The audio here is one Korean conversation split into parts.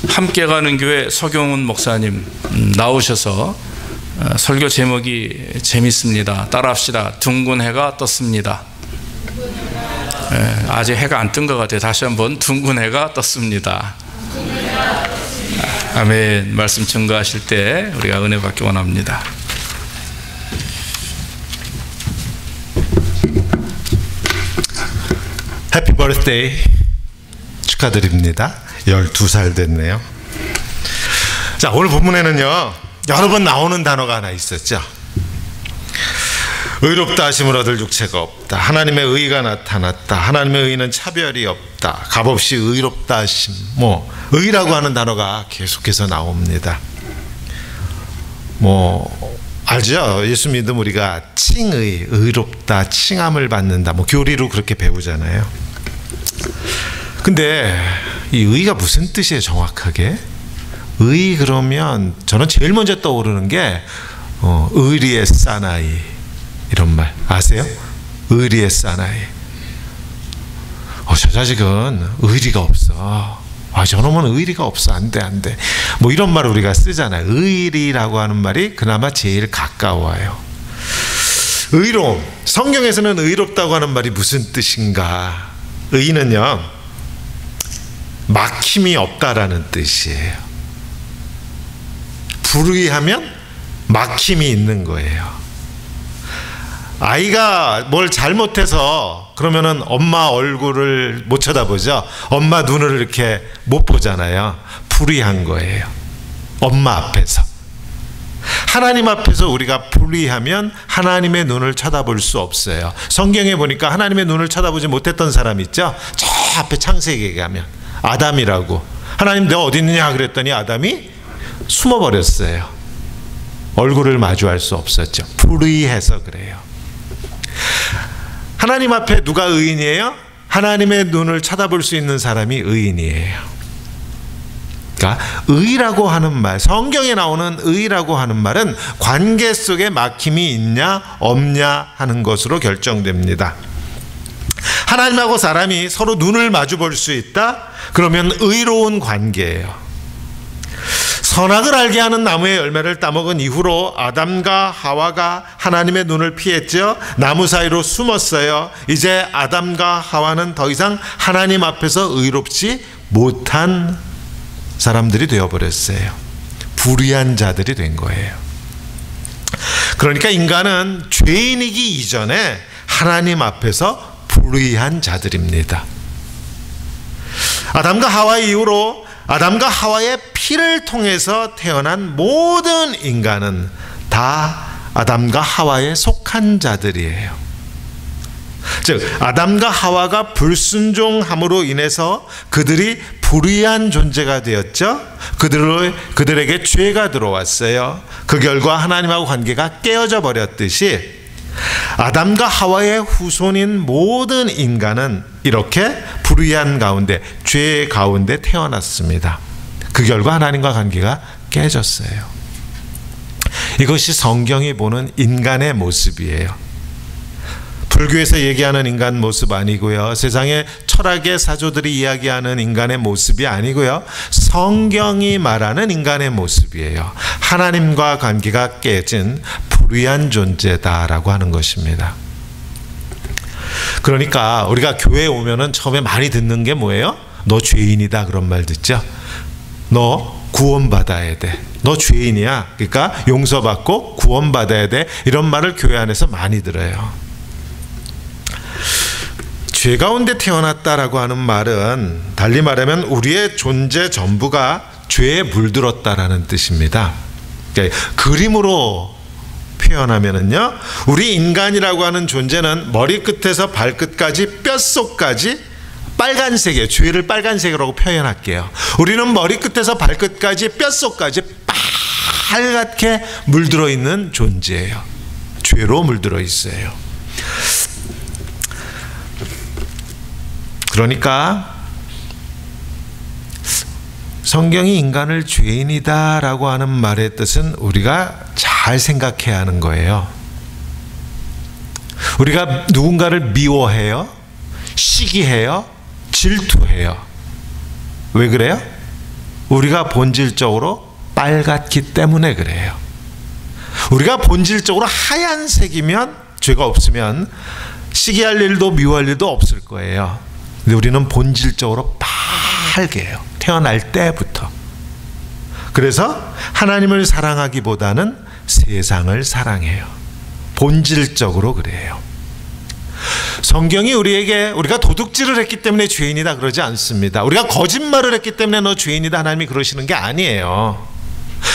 함께 가는 교회 서경훈 목사님 나오셔서 설교 제목이 재밌습니다. 따라합시다. 둥근 해가 떴습니다. 아직 해가 안 뜬 것 같아요. 다시 한번 둥근 해가 떴습니다. 아멘. 말씀 증거하실 때 우리가 은혜 받기 원합니다. 해피 버스데이 축하드립니다. 12살 됐네요. 자, 오늘 본문에는요 여러 번 나오는 단어가 하나 있었죠. 의롭다 하심을 얻을 육체가 없다. 하나님의 의가 나타났다. 하나님의 의는 차별이 없다. 값없이 의롭다 하심. 의라고 하는 단어가 계속해서 나옵니다. 알죠? 예수 믿음 우리가 칭의, 의롭다, 칭함을 받는다. 교리로 그렇게 배우잖아요. 근데 이 의가 무슨 뜻이에요, 정확하게? 의 그러면 저는 제일 먼저 떠오르는 게 의리의 사나이 이런 말 아세요? 의리의 사나이. 저 자식은 의리가 없어. 저놈은 의리가 없어. 안 돼. 이런 말을 우리가 쓰잖아요. 의리라고 하는 말이 그나마 제일 가까워요. 의로움. 성경에서는 의롭다고 하는 말이 무슨 뜻인가? 의는요, 막힘이 없다라는 뜻이에요. 불의하면 막힘이 있는 거예요. 아이가 뭘 잘못해서 그러면은 엄마 얼굴을 못 쳐다보죠. 엄마 눈을 이렇게 못 보잖아요. 불의한 거예요. 엄마 앞에서. 하나님 앞에서 우리가 불의하면 하나님의 눈을 쳐다볼 수 없어요. 성경에 보니까 하나님의 눈을 쳐다보지 못했던 사람 있죠. 저 앞에 창세기에 가면 아담이라고, 하나님 너 어디 있느냐 그랬더니 아담이 숨어버렸어요. 얼굴을 마주할 수 없었죠. 불의해서 그래요. 하나님 앞에 누가 의인이에요? 하나님의 눈을 쳐다볼 수 있는 사람이 의인이에요. 그러니까 의라고 하는 말, 성경에 나오는 의라고 하는 말은 관계 속에 막힘이 있냐 없냐 하는 것으로 결정됩니다. 하나님하고 사람이 서로 눈을 마주 볼 수 있다? 그러면 의로운 관계예요. 선악을 알게 하는 나무의 열매를 따먹은 이후로 아담과 하와가 하나님의 눈을 피했죠. 나무 사이로 숨었어요. 이제 아담과 하와는 더 이상 하나님 앞에서 의롭지 못한 사람들이 되어버렸어요. 불의한 자들이 된 거예요. 그러니까 인간은 죄인이기 이전에 하나님 앞에서 불의한 자들입니다. 아담과 하와 이후로 아담과 하와의 피를 통해서 태어난 모든 인간은 다 아담과 하와에 속한 자들이에요. 즉 아담과 하와가 불순종함으로 인해서 그들이 불의한 존재가 되었죠. 그들에게 죄가 들어왔어요. 그 결과 하나님하고 관계가 깨어져 버렸듯이 아담과 하와의 후손인 모든 인간은 이렇게 불의한 가운데, 죄 가운데 태어났습니다. 그 결과 하나님과 관계가 깨졌어요. 이것이 성경이 보는 인간의 모습이에요. 불교에서 얘기하는 인간 모습 아니고요. 세상의 철학의 사조들이 이야기하는 인간의 모습이 아니고요. 성경이 말하는 인간의 모습이에요. 하나님과 관계가 깨진 불의한 존재다라고 하는 것입니다. 그러니까 우리가 교회에 오면은 처음에 많이 듣는 게 뭐예요? 너 죄인이다 그런 말 듣죠? 너 구원받아야 돼. 너 죄인이야. 그러니까 용서받고 구원받아야 돼. 이런 말을 교회 안에서 많이 들어요. 죄 가운데 태어났다라고 하는 말은 달리 말하면 우리의 존재 전부가 죄에 물들었다라는 뜻입니다. 그러니까 그림으로 표현하면은요, 우리 인간이라고 하는 존재는 머리끝에서 발끝까지 뼛속까지 빨간색이에요. 죄를 빨간색이라고 표현할게요. 우리는 머리끝에서 발끝까지 뼛속까지 빨갛게 물들어 있는 존재예요. 죄로 물들어 있어요. 그러니까 성경이 인간을 죄인이다라고 하는 말의 뜻은 우리가 잘 생각해야 하는 거예요. 우리가 누군가를 미워해요, 시기해요, 질투해요. 왜 그래요? 우리가 본질적으로 빨갛기 때문에 그래요. 우리가 본질적으로 하얀색이면, 죄가 없으면 시기할 일도 미워할 일도 없을 거예요. 근데 우리는 본질적으로 빨개요. 태어날 때부터. 그래서 하나님을 사랑하기보다는 세상을 사랑해요. 본질적으로 그래요. 성경이 우리에게, 우리가 도둑질을 했기 때문에 죄인이다 그러지 않습니다. 우리가 거짓말을 했기 때문에 너 죄인이다 하나님이 그러시는 게 아니에요.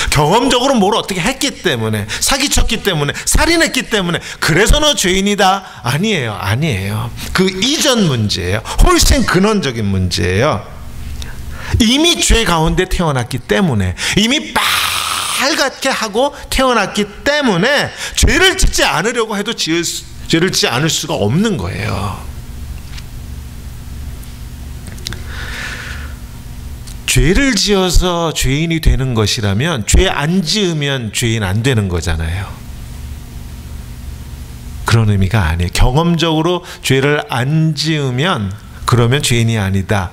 경험적으로 뭘 어떻게 했기 때문에, 사기쳤기 때문에, 살인했기 때문에 그래서 너 죄인이다 아니에요. 아니에요. 그 이전 문제예요. 훨씬 근원적인 문제예요. 이미 죄 가운데 태어났기 때문에, 이미 빨갛게 하고 태어났기 때문에 죄를 짓지 않으려고 해도 죄를 짓지 않을 수가 없는 거예요. 죄를 지어서 죄인이 되는 것이라면 죄 안 지으면 죄인 안 되는 거잖아요. 그런 의미가 아니에요. 경험적으로 죄를 안 지으면 그러면 죄인이 아니다,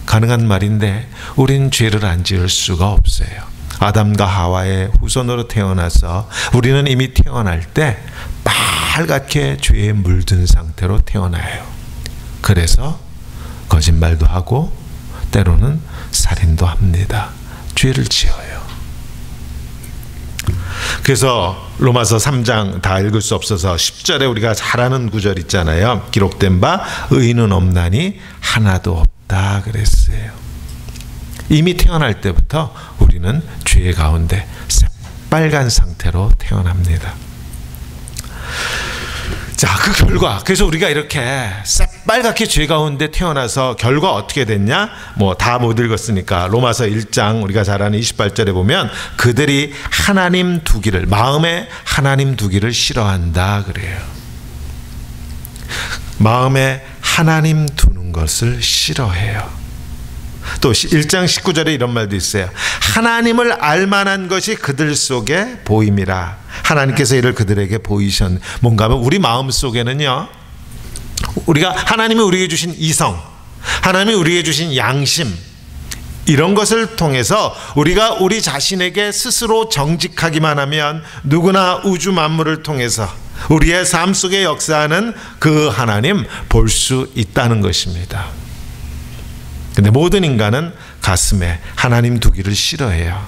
가능한 말인데 우린 죄를 안 지을 수가 없어요. 아담과 하와의 후손으로 태어나서 우리는 이미 태어날 때 빨갛게 죄에 물든 상태로 태어나요. 그래서 거짓말도 하고 때로는 살인도 합니다. 죄를 지어요. 그래서 로마서 3장 다 읽을 수 없어서 10절에 우리가 잘 아는 구절 있잖아요. 기록된 바 의인은 없나니 하나도 없다 그랬어요. 이미 태어날 때부터 우리는 죄 가운데 새빨간 상태로 태어납니다. 자, 그 결과, 그래서 우리가 이렇게 새빨갛게 죄 가운데 태어나서 결과 어떻게 됐냐? 뭐 다 못 읽었으니까 로마서 1장 우리가 잘 아는 28절에 보면 그들이 하나님 두기를, 마음에 하나님 두기를 싫어한다 그래요. 마음에 하나님 두는 것을 싫어해요. 또 1장 19절에 이런 말도 있어요. 하나님을 알만한 것이 그들 속에 보임이라. 하나님께서 이를 그들에게 보이셨. 뭔가 하면 우리 마음 속에는요, 우리가 하나님이 우리에게 주신 이성, 하나님이 우리에게 주신 양심, 이런 것을 통해서 우리가 우리 자신에게 스스로 정직하기만 하면 누구나 우주 만물을 통해서 우리의 삶 속에 역사하는 그 하나님 볼 수 있다는 것입니다. 근데 모든 인간은 가슴에 하나님 두기를 싫어해요.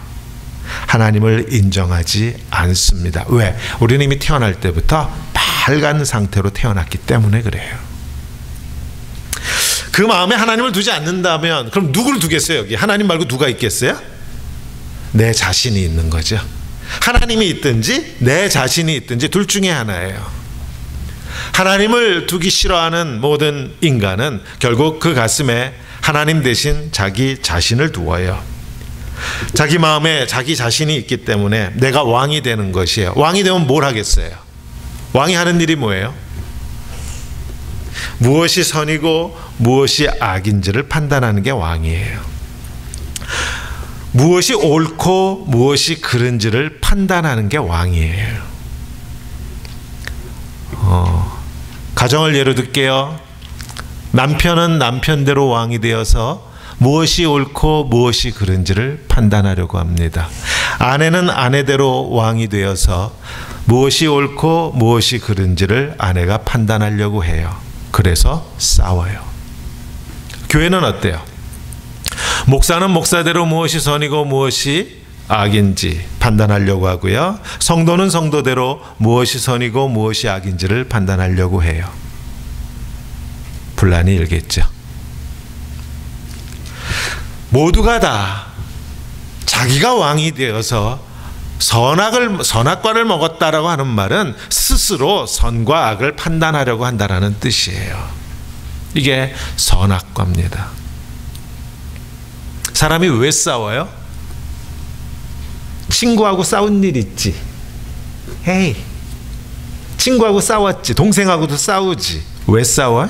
하나님을 인정하지 않습니다. 왜? 우리는 이미 태어날 때부터 빨간 상태로 태어났기 때문에 그래요. 그 마음에 하나님을 두지 않는다면 그럼 누구를 두겠어요? 여기 하나님 말고 누가 있겠어요? 내 자신이 있는 거죠. 하나님이 있든지 내 자신이 있든지 둘 중에 하나예요. 하나님을 두기 싫어하는 모든 인간은 결국 그 가슴에 하나님 대신 자기 자신을 두어요. 자기 마음에 자기 자신이 있기 때문에 내가 왕이 되는 것이에요. 왕이 되면 뭘 하겠어요? 왕이 하는 일이 뭐예요? 무엇이 선이고 무엇이 악인지를 판단하는 게 왕이에요. 무엇이 옳고 무엇이 그른지를 판단하는 게 왕이에요. 가정을 예로 들게요. 남편은 남편대로 왕이 되어서 무엇이 옳고 무엇이 그른지를 판단하려고 합니다. 아내는 아내대로 왕이 되어서 무엇이 옳고 무엇이 그른지를 아내가 판단하려고 해요. 그래서 싸워요. 교회는 어때요? 목사는 목사대로 무엇이 선이고 무엇이 악인지 판단하려고 하고요. 성도는 성도대로 무엇이 선이고 무엇이 악인지를 판단하려고 해요. 분란이 일겠죠. 모두가 다 자기가 왕이 되어서 선악과를 먹었다라고 하는 말은 스스로 선과 악을 판단하려고 한다라는 뜻이에요. 이게 선악과입니다. 사람이 왜 싸워요? 친구하고 싸운 일 있지. 헤이, 친구하고 싸웠지. 동생하고도 싸우지. 왜 싸워?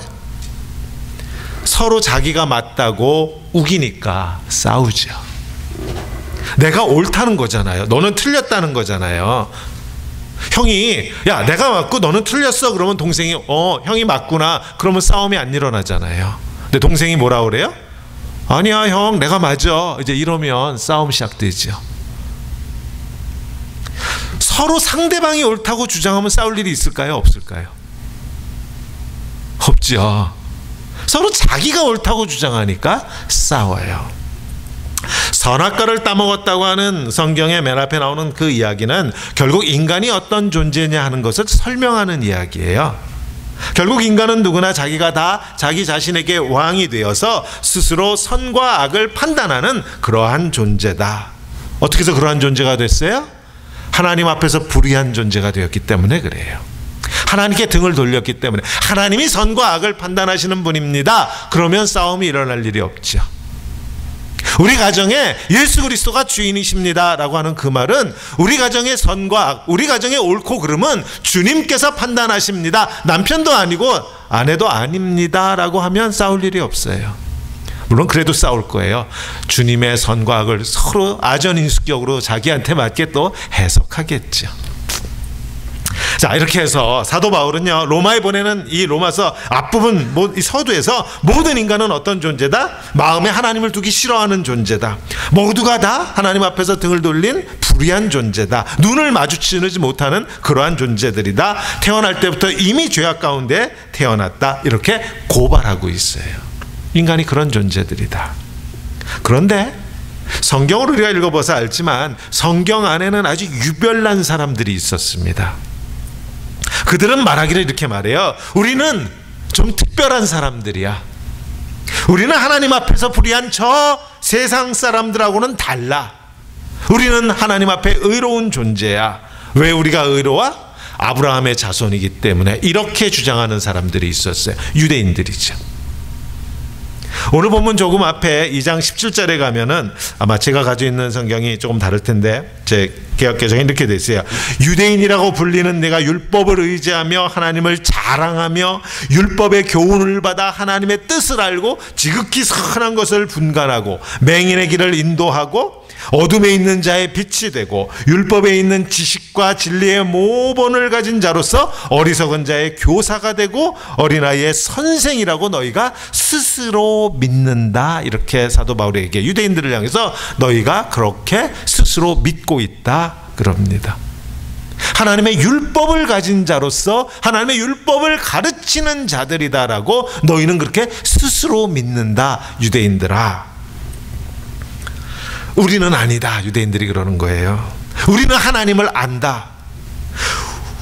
서로 자기가 맞다고 우기니까 싸우죠. 내가 옳다는 거잖아요. 너는 틀렸다는 거잖아요. 형이 야 내가 맞고 너는 틀렸어 그러면 동생이 형이 맞구나 그러면 싸움이 안 일어나잖아요. 근데 동생이 뭐라 그래요? 아니야 형 내가 맞아. 이제 이러면 싸움 시작되죠. 서로 상대방이 옳다고 주장하면 싸울 일이 있을까요? 없을까요? 없죠. 서로 자기가 옳다고 주장하니까 싸워요. 선악과를 따먹었다고 하는 성경의 맨 앞에 나오는 그 이야기는 결국 인간이 어떤 존재냐 하는 것을 설명하는 이야기예요. 결국 인간은 누구나 자기가 다 자기 자신에게 왕이 되어서 스스로 선과 악을 판단하는 그러한 존재다. 어떻게 해서 그러한 존재가 됐어요? 하나님 앞에서 불의한 존재가 되었기 때문에 그래요. 하나님께 등을 돌렸기 때문에. 하나님이 선과 악을 판단하시는 분입니다. 그러면 싸움이 일어날 일이 없죠. 우리 가정에 예수 그리스도가 주인이십니다 라고 하는 그 말은 우리 가정의 선과 악, 우리 가정의 옳고 그름은 주님께서 판단하십니다. 남편도 아니고 아내도 아닙니다 라고 하면 싸울 일이 없어요. 물론 그래도 싸울 거예요. 주님의 선과 악을 서로 아전인수격으로 자기한테 맞게 또 해석하겠죠. 자, 이렇게 해서 사도 바울은요, 로마에 보내는 이 로마서 앞부분 이 서두에서 모든 인간은 어떤 존재다? 마음에 하나님을 두기 싫어하는 존재다. 모두가 다 하나님 앞에서 등을 돌린 불의한 존재다. 눈을 마주치지 못하는 그러한 존재들이다. 태어날 때부터 이미 죄악 가운데 태어났다. 이렇게 고발하고 있어요. 인간이 그런 존재들이다. 그런데 성경을 우리가 읽어봐서 알지만 성경 안에는 아주 유별난 사람들이 있었습니다. 그들은 말하기를 이렇게 말해요. 우리는 좀 특별한 사람들이야. 우리는 하나님 앞에서 불의한 저 세상 사람들하고는 달라. 우리는 하나님 앞에 의로운 존재야. 왜 우리가 의로워? 아브라함의 자손이기 때문에. 이렇게 주장하는 사람들이 있었어요. 유대인들이죠. 오늘 본문 조금 앞에 2장 17절에 가면은 아마 제가 가지고 있는 성경이 조금 다를 텐데 제 개역개정에 이렇게 돼 있어요. 유대인이라고 불리는 내가 율법을 의지하며 하나님을 자랑하며 율법의 교훈을 받아 하나님의 뜻을 알고 지극히 선한 것을 분간하고 맹인의 길을 인도하고 어둠에 있는 자의 빛이 되고 율법에 있는 지식과 진리의 모본을 가진 자로서 어리석은 자의 교사가 되고 어린아이의 선생이라고 너희가 스스로 믿는다. 이렇게 사도 바울에게 유대인들을 향해서 너희가 그렇게 스스로 믿고 있다 그럽니다. 하나님의 율법을 가진 자로서 하나님의 율법을 가르치는 자들이다라고 너희는 그렇게 스스로 믿는다. 유대인들아, 우리는 아니다. 유대인들이 그러는 거예요. 우리는 하나님을 안다.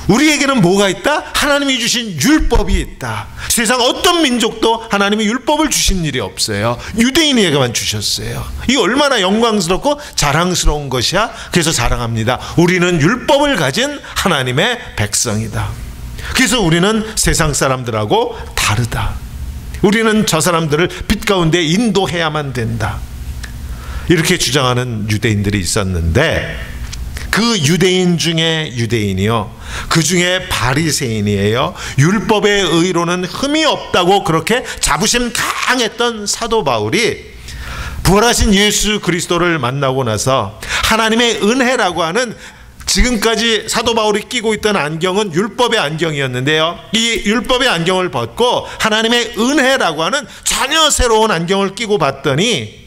우리에게는 뭐가 있다? 하나님이 주신 율법이 있다. 세상 어떤 민족도 하나님이 율법을 주신 일이 없어요. 유대인에게만 주셨어요. 이 얼마나 영광스럽고 자랑스러운 것이야. 그래서 자랑합니다. 우리는 율법을 가진 하나님의 백성이다. 그래서 우리는 세상 사람들하고 다르다. 우리는 저 사람들을 빛 가운데 인도해야만 된다. 이렇게 주장하는 유대인들이 있었는데 그 유대인 중에 유대인이요, 그 중에 바리새인이에요. 율법의 의로는 흠이 없다고 그렇게 자부심 강했던 사도 바울이 부활하신 예수 그리스도를 만나고 나서 하나님의 은혜라고 하는, 지금까지 사도 바울이 끼고 있던 안경은 율법의 안경이었는데요, 이 율법의 안경을 벗고 하나님의 은혜라고 하는 전혀 새로운 안경을 끼고 봤더니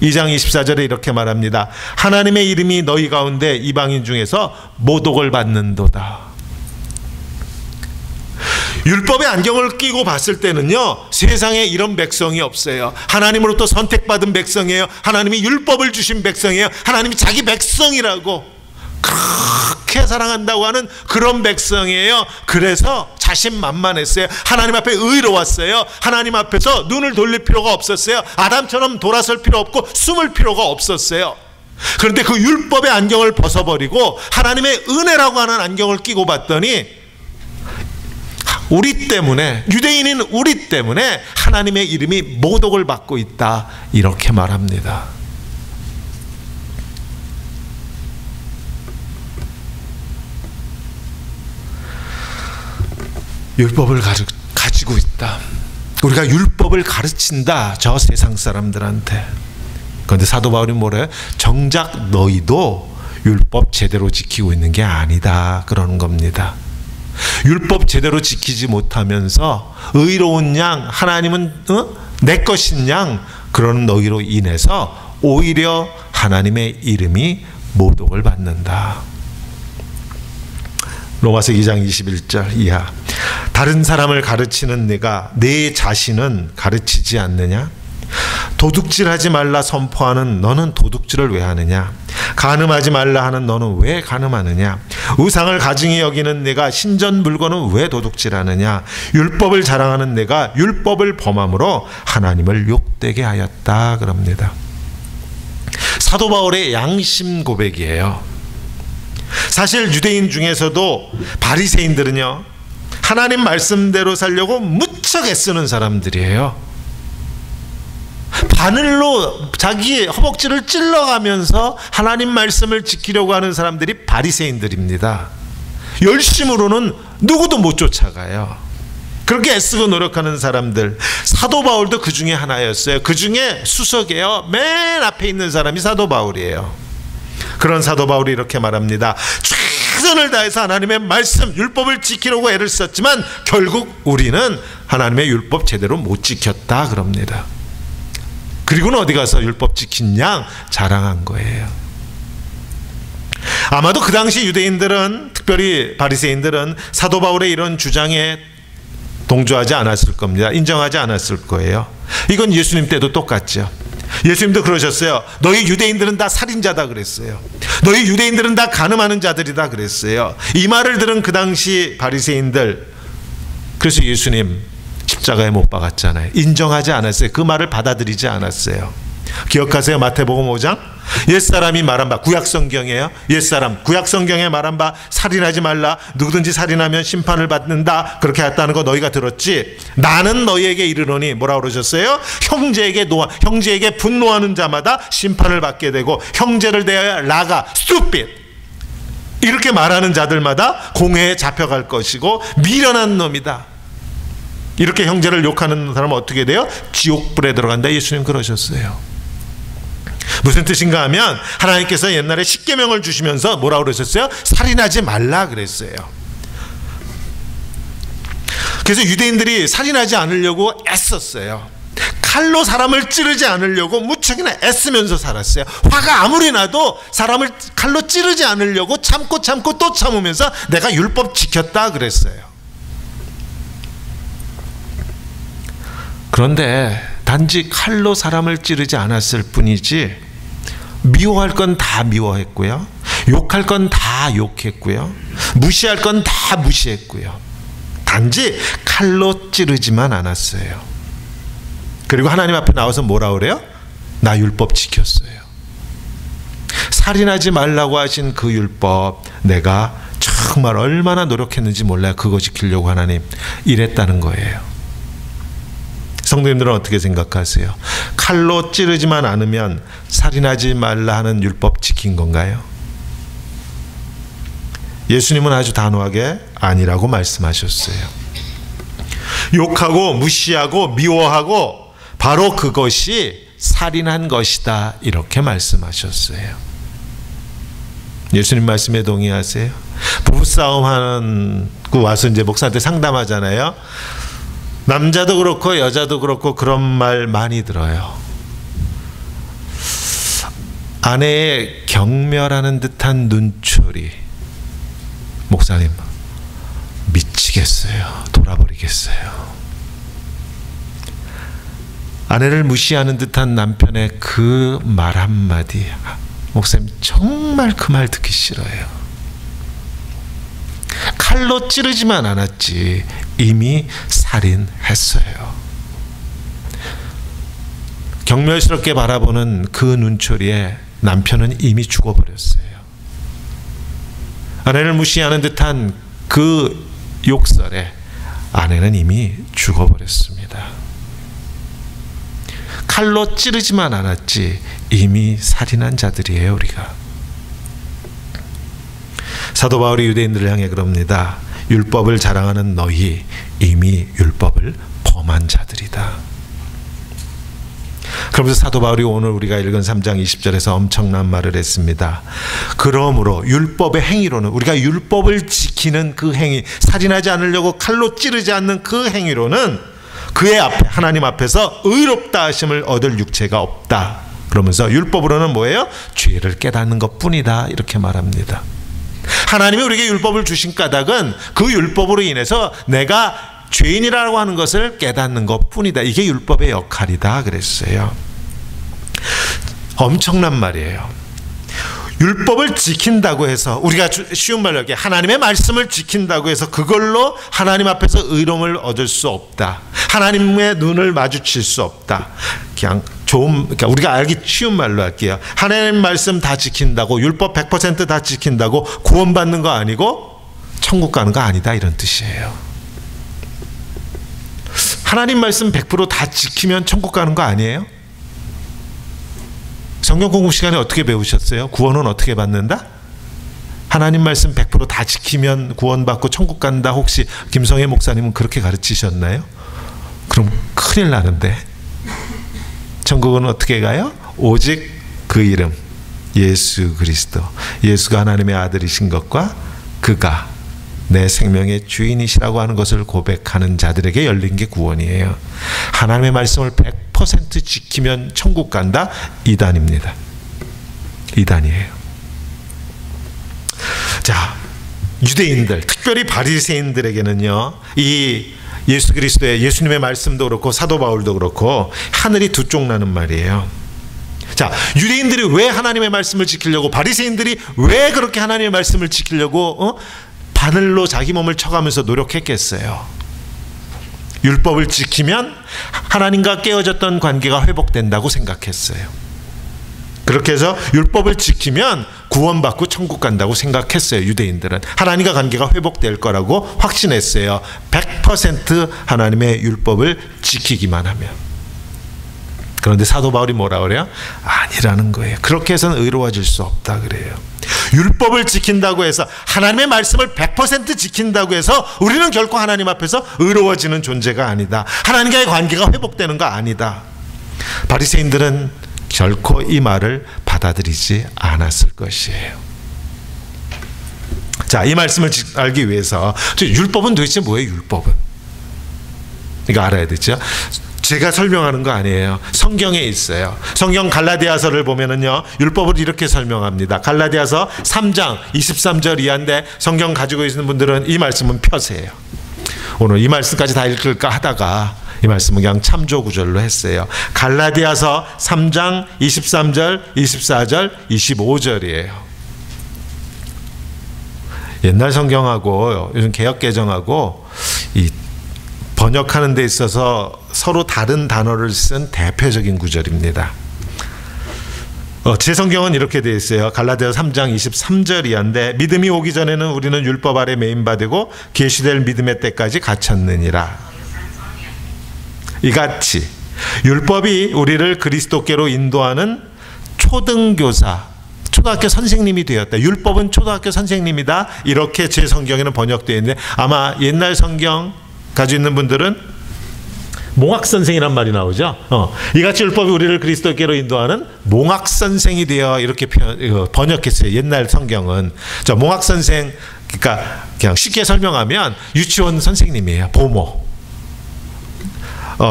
2장 24절에 이렇게 말합니다. 하나님의 이름이 너희 가운데 이방인 중에서 모독을 받는도다. 율법의 안경을 끼고 봤을 때는요, 세상에 이런 백성이 없어요. 하나님으로부터 선택받은 백성이에요. 하나님이 율법을 주신 백성이에요. 하나님이 자기 백성이라고 그렇게 사랑한다고 하는 그런 백성이에요. 그래서 자신만만했어요. 하나님 앞에 의로웠어요. 하나님 앞에서 눈을 돌릴 필요가 없었어요. 아담처럼 돌아설 필요 없고 숨을 필요가 없었어요. 그런데 그 율법의 안경을 벗어버리고 하나님의 은혜라고 하는 안경을 끼고 봤더니 우리 때문에, 유대인인 우리 때문에 하나님의 이름이 모독을 받고 있다, 이렇게 말합니다. 율법을 가지고 있다. 우리가 율법을 가르친다, 저 세상 사람들한테. 그런데 사도 바울이 뭐래요? 정작 너희도 율법 제대로 지키고 있는 게 아니다, 그러는 겁니다. 율법 제대로 지키지 못하면서 의로운 양, 하나님은 내 것인 양, 그런 너희로 인해서 오히려 하나님의 이름이 모독을 받는다. 로마서 2장 21절 이하. 다른 사람을 가르치는 네가 내 자신은 가르치지 않느냐? 도둑질하지 말라 선포하는 너는 도둑질을 왜 하느냐? 간음하지 말라 하는 너는 왜 간음하느냐? 우상을 가증히 여기는 네가 신전 물건은 왜 도둑질하느냐? 율법을 자랑하는 네가 율법을 범함으로 하나님을 욕되게 하였다. 그럽니다. 사도 바울의 양심 고백이에요. 사실 유대인 중에서도 바리새인들은요, 하나님 말씀대로 살려고 무척 애쓰는 사람들이에요. 바늘로 자기 허벅지를 찔러가면서 하나님 말씀을 지키려고 하는 사람들이 바리새인들입니다. 열심으로는 누구도 못 쫓아가요. 그렇게 애쓰고 노력하는 사람들, 사도 바울도 그 중에 하나였어요. 그 중에 수석이에요. 맨 앞에 있는 사람이 사도 바울이에요. 그런 사도 바울이 이렇게 말합니다. 최선을 다해서 하나님의 말씀, 율법을 지키려고 애를 썼지만 결국 우리는 하나님의 율법 제대로 못 지켰다. 그럽니다. 그리고는 어디 가서 율법 지킨 양 자랑한 거예요. 아마도 그 당시 유대인들은, 특별히 바리새인들은 사도 바울의 이런 주장에 동조하지 않았을 겁니다. 인정하지 않았을 거예요. 이건 예수님 때도 똑같죠. 예수님도 그러셨어요. 너희 유대인들은 다 살인자다 그랬어요. 너희 유대인들은 다 간음하는 자들이다 그랬어요. 이 말을 들은 그 당시 바리새인들, 그래서 예수님 십자가에 못 박았잖아요. 인정하지 않았어요. 그 말을 받아들이지 않았어요. 기억하세요? 마태복음 5장 옛사람이 말한 바, 구약성경이에요. 옛사람, 구약성경에 말한 바 살인하지 말라, 누구든지 살인하면 심판을 받는다, 그렇게 했다는 거 너희가 들었지. 나는 너희에게 이르노니, 뭐라고 그러셨어요? 형제에게 분노하는 자마다 심판을 받게 되고 형제를 대하여 라가, stupid, 이렇게 말하는 자들마다 공회에 잡혀갈 것이고 미련한 놈이다. 이렇게 형제를 욕하는 사람은 어떻게 돼요? 지옥불에 들어간다. 예수님 그러셨어요. 무슨 뜻인가 하면 하나님께서 옛날에 십계명을 주시면서 뭐라고 그러셨어요? 살인하지 말라 그랬어요. 그래서 유대인들이 살인하지 않으려고 애썼어요. 칼로 사람을 찌르지 않으려고 무척이나 애쓰면서 살았어요. 화가 아무리 나도 사람을 칼로 찌르지 않으려고 참고 또 참으면서 내가 율법 지켰다 그랬어요. 그런데 단지 칼로 사람을 찌르지 않았을 뿐이지 미워할 건 다 미워했고요, 욕할 건 다 욕했고요, 무시할 건 다 무시했고요. 단지 칼로 찌르지만 않았어요. 그리고 하나님 앞에 나와서 뭐라 그래요? 나 율법 지켰어요. 살인하지 말라고 하신 그 율법 내가 정말 얼마나 노력했는지 몰라요. 그거 지키려고 하나님 이랬다는 거예요. 성도님들은 어떻게 생각하세요? 칼로 찌르지만 않으면 살인하지 말라 하는 율법 지킨 건가요? 예수님은 아주 단호하게 아니라고 말씀하셨어요. 욕하고 무시하고 미워하고 바로 그것이 살인한 것이다, 이렇게 말씀하셨어요. 예수님 말씀에 동의하세요? 부부싸움 하고 와서 이제 목사한테 상담하잖아요. 남자도 그렇고 여자도 그렇고 그런 말 많이 들어요. 아내의 경멸하는 듯한 눈초리, 목사님 미치겠어요. 돌아버리겠어요. 아내를 무시하는 듯한 남편의 그 말 한마디, 목사님 정말 그 말 듣기 싫어요. 칼로 찌르지만 않았지 이미 살인했어요. 경멸스럽게 바라보는 그 눈초리에 남편은 이미 죽어버렸어요. 아내를 무시하는 듯한 그 욕설에 아내는 이미 죽어버렸습니다. 칼로 찌르지만 않았지 이미 살인한 자들이에요, 우리가. 사도 바울이 유대인들을 향해 그럽니다. 율법을 자랑하는 너희 이미 율법을 범한 자들이다. 그러면서 사도 바울이 오늘 우리가 읽은 3장 20절에서 엄청난 말을 했습니다. 그러므로 율법의 행위로는, 우리가 율법을 지키는 그 행위, 살인하지 않으려고 칼로 찌르지 않는 그 행위로는 그의 앞에 하나님 앞에서 의롭다 하심을 얻을 육체가 없다. 그러면서 율법으로는 뭐예요? 죄를 깨닫는 것뿐이다 이렇게 말합니다. 하나님이 우리에게 율법을 주신 까닭은 그 율법으로 인해서 내가 죄인이라고 하는 것을 깨닫는 것뿐이다. 이게 율법의 역할이다 그랬어요. 엄청난 말이에요. 율법을 지킨다고 해서 우리가 쉬운 말로 하게 하나님의 말씀을 지킨다고 해서 그걸로 하나님 앞에서 의로움을 얻을 수 없다. 하나님의 눈을 마주칠 수 없다. 그냥 그러니까 우리가 알기 쉬운 말로 할게요. 하나님 말씀 다 지킨다고 율법 100% 다 지킨다고 구원받는 거 아니고 천국 가는 거 아니다 이런 뜻이에요. 하나님 말씀 100% 다 지키면 천국 가는 거 아니에요? 성경 공부 시간에 어떻게 배우셨어요? 구원은 어떻게 받는다? 하나님 말씀 100% 다 지키면 구원받고 천국 간다. 혹시 김성애 목사님은 그렇게 가르치셨나요? 그럼 큰일 나는데. 천국은 어떻게 가요? 오직 그 이름 예수 그리스도. 예수가 하나님의 아들이신 것과 그가 내 생명의 주인이시라고 하는 것을 고백하는 자들에게 열린 게 구원이에요. 하나님의 말씀을 100% 지키면 천국 간다? 이단입니다. 이단이에요. 자, 유대인들, 특별히 바리새인들에게는요, 이 예수 그리스도의 예수님의 말씀도 그렇고 사도 바울도 그렇고 하늘이 두 쪽 나는 말이에요. 자, 유대인들이 왜 하나님의 말씀을 지키려고, 바리새인들이 왜 그렇게 하나님의 말씀을 지키려고 바늘로 자기 몸을 쳐가면서 노력했겠어요? 율법을 지키면 하나님과 깨어졌던 관계가 회복된다고 생각했어요. 그렇게 해서 율법을 지키면 구원받고 천국 간다고 생각했어요. 유대인들은 하나님과 관계가 회복될 거라고 확신했어요. 100% 하나님의 율법을 지키기만 하면. 그런데 사도 바울이 뭐라 그래요? 아니라는 거예요. 그렇게 해서는 의로워질 수 없다 그래요. 율법을 지킨다고 해서, 하나님의 말씀을 100% 지킨다고 해서 우리는 결코 하나님 앞에서 의로워지는 존재가 아니다. 하나님과의 관계가 회복되는 거 아니다. 바리새인들은 결코 이 말을 받아들이지 않았을 것이에요. 자, 이 말씀을 알기 위해서 율법은 도대체 뭐예요? 율법은 이거 알아야 되죠. 제가 설명하는 거 아니에요. 성경에 있어요. 성경 갈라디아서를 보면은요, 율법을 이렇게 설명합니다. 갈라디아서 3장 23절 이하인데 성경 가지고 있는 분들은 이 말씀은 펴세요. 오늘 이 말씀까지 다 읽을까 하다가 이 말씀은 그냥 참조 구절로 했어요. 갈라디아서 3장 23절, 24절, 25절이에요. 옛날 성경하고 요즘 개역 개정하고 이 번역하는 데 있어서 서로 다른 단어를 쓴 대표적인 구절입니다. 제 성경은 이렇게 되어 있어요. 갈라디아서 3장 23절 이하인데, 믿음이 오기 전에는 우리는 율법 아래 매인바되고 계시될 믿음의 때까지 갇혔느니라. 이같이 율법이 우리를 그리스도께로 인도하는 초등교사, 초등학교 선생님이 되었다. 율법은 초등학교 선생님이다. 이렇게 제 성경에는 번역되어 있는데, 아마 옛날 성경 가지고 있는 분들은 몽학선생이란 말이 나오죠. 이같이 율법이 우리를 그리스도께로 인도하는 몽학선생이 되어 이렇게 번역했어요. 옛날 성경은. 저 몽학선생, 그러니까 그냥 쉽게 설명하면 유치원 선생님이에요. 보모.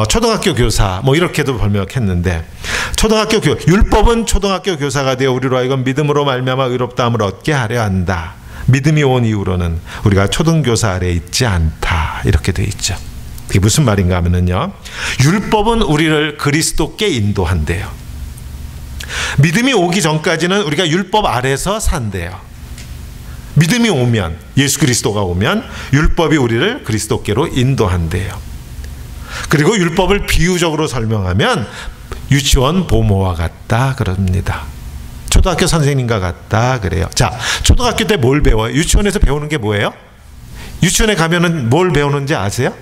초등학교 교사 뭐 이렇게도 번역했는데, 율법은 초등학교 교사가 되어 우리로 하여금 믿음으로 말미암아 의롭다함을 얻게 하려 한다. 믿음이 온 이후로는 우리가 초등교사 아래에 있지 않다. 이렇게 돼 있죠. 그게 무슨 말인가 하면요, 율법은 우리를 그리스도께 인도한대요. 믿음이 오기 전까지는 우리가 율법 아래서 산대요. 믿음이 오면, 예수 그리스도가 오면 율법이 우리를 그리스도께로 인도한대요. 그리고 율법을 비유적으로 설명하면 유치원 보모와 같다 그럽니다. 초등학교 선생님과 같다 그래요. 자, 초등학교 때 뭘 배워요? 유치원에서 배우는 게 뭐예요? 유치원에 가면은 뭘 배우는지 아세요?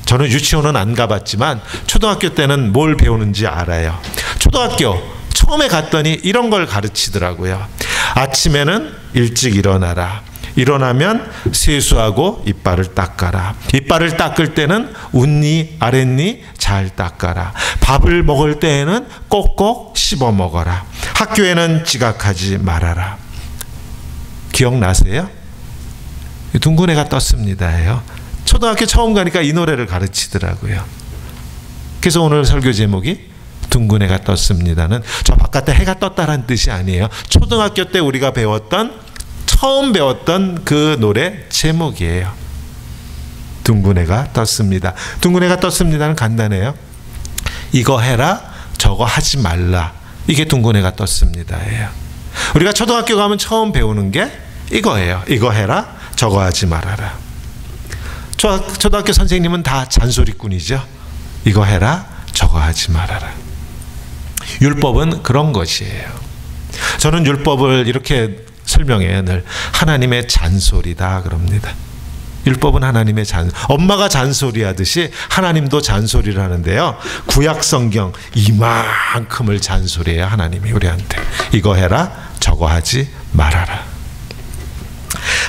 저는 유치원은 안 가봤지만 초등학교 때는 뭘 배우는지 알아요. 초등학교 처음에 갔더니 이런 걸 가르치더라고요. 아침에는 일찍 일어나라. 일어나면 세수하고 이빨을 닦아라. 이빨을 닦을 때는 웃니 아랫니 잘 닦아라. 밥을 먹을 때에는 꼭꼭 씹어 먹어라. 학교에는 지각하지 말아라. 기억나세요? 둥근 애가 떴습니다예요. 초등학교 처음 가니까 이 노래를 가르치더라고요. 그래서 오늘 설교 제목이 둥근 해가 떴습니다는 저 바깥에 해가 떴다라는 뜻이 아니에요. 초등학교 때 우리가 처음 배웠던 그 노래 제목이에요. 둥근 해가 떴습니다. 둥근 해가 떴습니다는 간단해요. 이거 해라, 저거 하지 말라. 이게 둥근 해가 떴습니다예요. 우리가 초등학교 가면 처음 배우는 게 이거예요. 이거 해라, 저거 하지 말아라. 초등학교 선생님은 다 잔소리꾼이죠. 이거 해라, 저거 하지 말아라. 율법은 그런 것이에요. 저는 율법을 이렇게 설명해요. 늘 하나님의 잔소리다 그럽니다. 율법은 하나님의 엄마가 잔소리하듯이 하나님도 잔소리를 하는데요. 구약 성경 이만큼을 잔소리해요. 하나님이 우리한테 이거 해라, 저거 하지 말아라.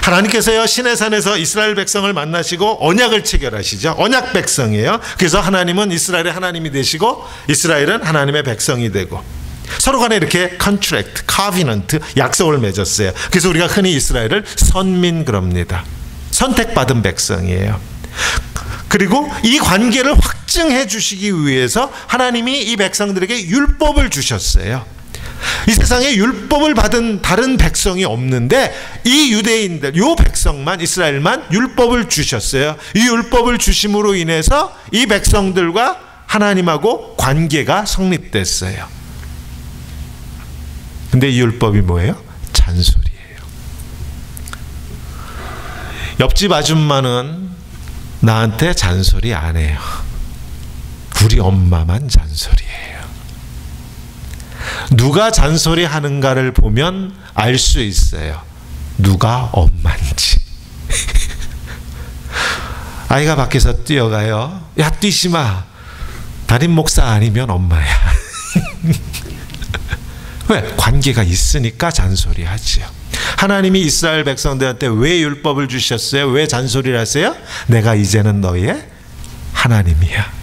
하나님께서요, 시내산에서 이스라엘 백성을 만나시고 언약을 체결하시죠. 언약 백성이에요. 그래서 하나님은 이스라엘의 하나님이 되시고 이스라엘은 하나님의 백성이 되고 서로 간에 이렇게 컨트랙트, 카비넌트, 약속을 맺었어요. 그래서 우리가 흔히 이스라엘을 선민 그럽니다. 선택받은 백성이에요. 그리고 이 관계를 확증해 주시기 위해서 하나님이 이 백성들에게 율법을 주셨어요. 이 세상에 율법을 받은 다른 백성이 없는데 이 유대인들, 요 백성만, 이스라엘만 율법을 주셨어요. 이 율법을 주심으로 인해서 이 백성들과 하나님하고 관계가 성립됐어요. 근데 이 율법이 뭐예요? 잔소리예요. 옆집 아줌마는 나한테 잔소리 안 해요. 우리 엄마만 잔소리해요. 누가 잔소리 하는가를 보면 알 수 있어요. 누가 엄마인지. 아이가 밖에서 뛰어가요. 야, 뛰지 마. 담임 목사 아니면 엄마야. 왜? 관계가 있으니까 잔소리하지요. 하나님이 이스라엘 백성들한테 왜 율법을 주셨어요? 왜 잔소리를 하세요? 내가 이제는 너의 하나님이야.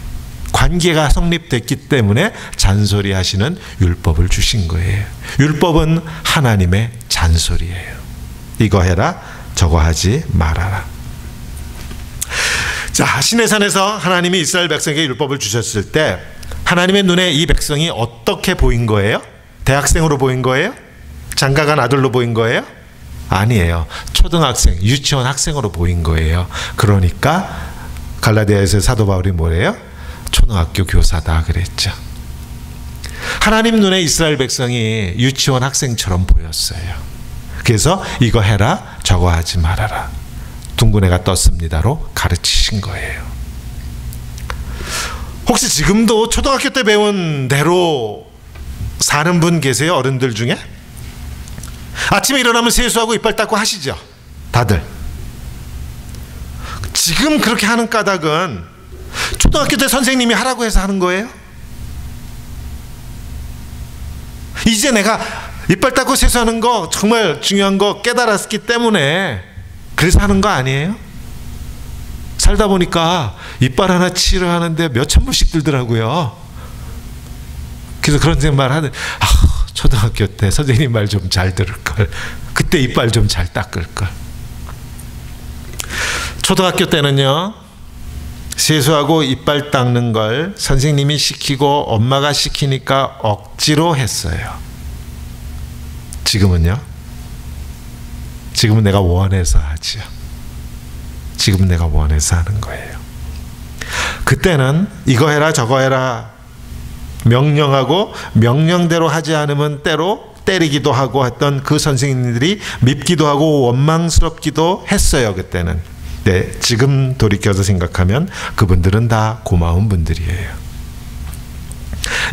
관계가 성립됐기 때문에 잔소리하시는 율법을 주신 거예요. 율법은 하나님의 잔소리예요. 이거 해라, 저거 하지 말아라. 자, 시내산에서 하나님이 이스라엘 백성에게 율법을 주셨을 때 하나님의 눈에 이 백성이 어떻게 보인 거예요? 대학생으로 보인 거예요? 장가간 아들로 보인 거예요? 아니에요. 초등학생, 유치원 학생으로 보인 거예요. 그러니까 갈라디아에서 사도 바울이 뭐래요? 초등학교 교사다 그랬죠. 하나님 눈에 이스라엘 백성이 유치원 학생처럼 보였어요. 그래서 이거 해라, 저거 하지 말아라. 둥근 해가 떴습니다로 가르치신 거예요. 혹시 지금도 초등학교 때 배운 대로 사는 분 계세요? 어른들 중에? 아침에 일어나면 세수하고 이빨 닦고 하시죠? 다들. 지금 그렇게 하는 까닭은 초등학교 때 선생님이 하라고 해서 하는 거예요? 이제 내가 이빨 닦고 세수하는 거 정말 중요한 거 깨달았기 때문에 그래서 하는 거 아니에요? 살다 보니까 이빨 하나 치료 하는데 몇천 불씩 들더라고요. 그래서 그런 생각 하는, 초등학교 때 선생님 말 좀 잘 들을 걸. 그때 이빨 좀 잘 닦을 걸. 초등학교 때는요, 세수하고 이빨 닦는 걸 선생님이 시키고 엄마가 시키니까 억지로 했어요. 지금은요? 지금은 내가 원해서 하지요. 지금은 내가 원해서 하는 거예요. 그때는 이거 해라 저거 해라 명령하고 명령대로 하지 않으면 때로 때리기도 하고 했던 그 선생님들이 밉기도 하고 원망스럽기도 했어요. 그때는. 네, 지금 돌이켜서 생각하면 그분들은 다 고마운 분들이에요.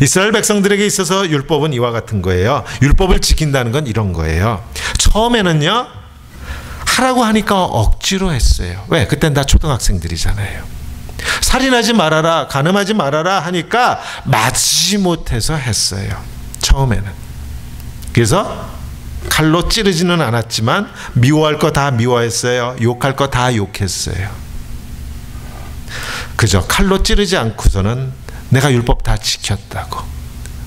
이스라엘 백성들에게 있어서 율법은 이와 같은 거예요. 율법을 지킨다는 건 이런 거예요. 처음에는요, 하라고 하니까 억지로 했어요. 왜? 그땐 다 초등학생들이잖아요. 살인하지 말아라, 간음하지 말아라 하니까 마치 못해서 했어요. 처음에는. 그래서 칼로 찌르지는 않았지만 미워할 거 다 미워했어요. 욕할 거 다 욕했어요. 그죠? 칼로 찌르지 않고서는 내가 율법 다 지켰다고.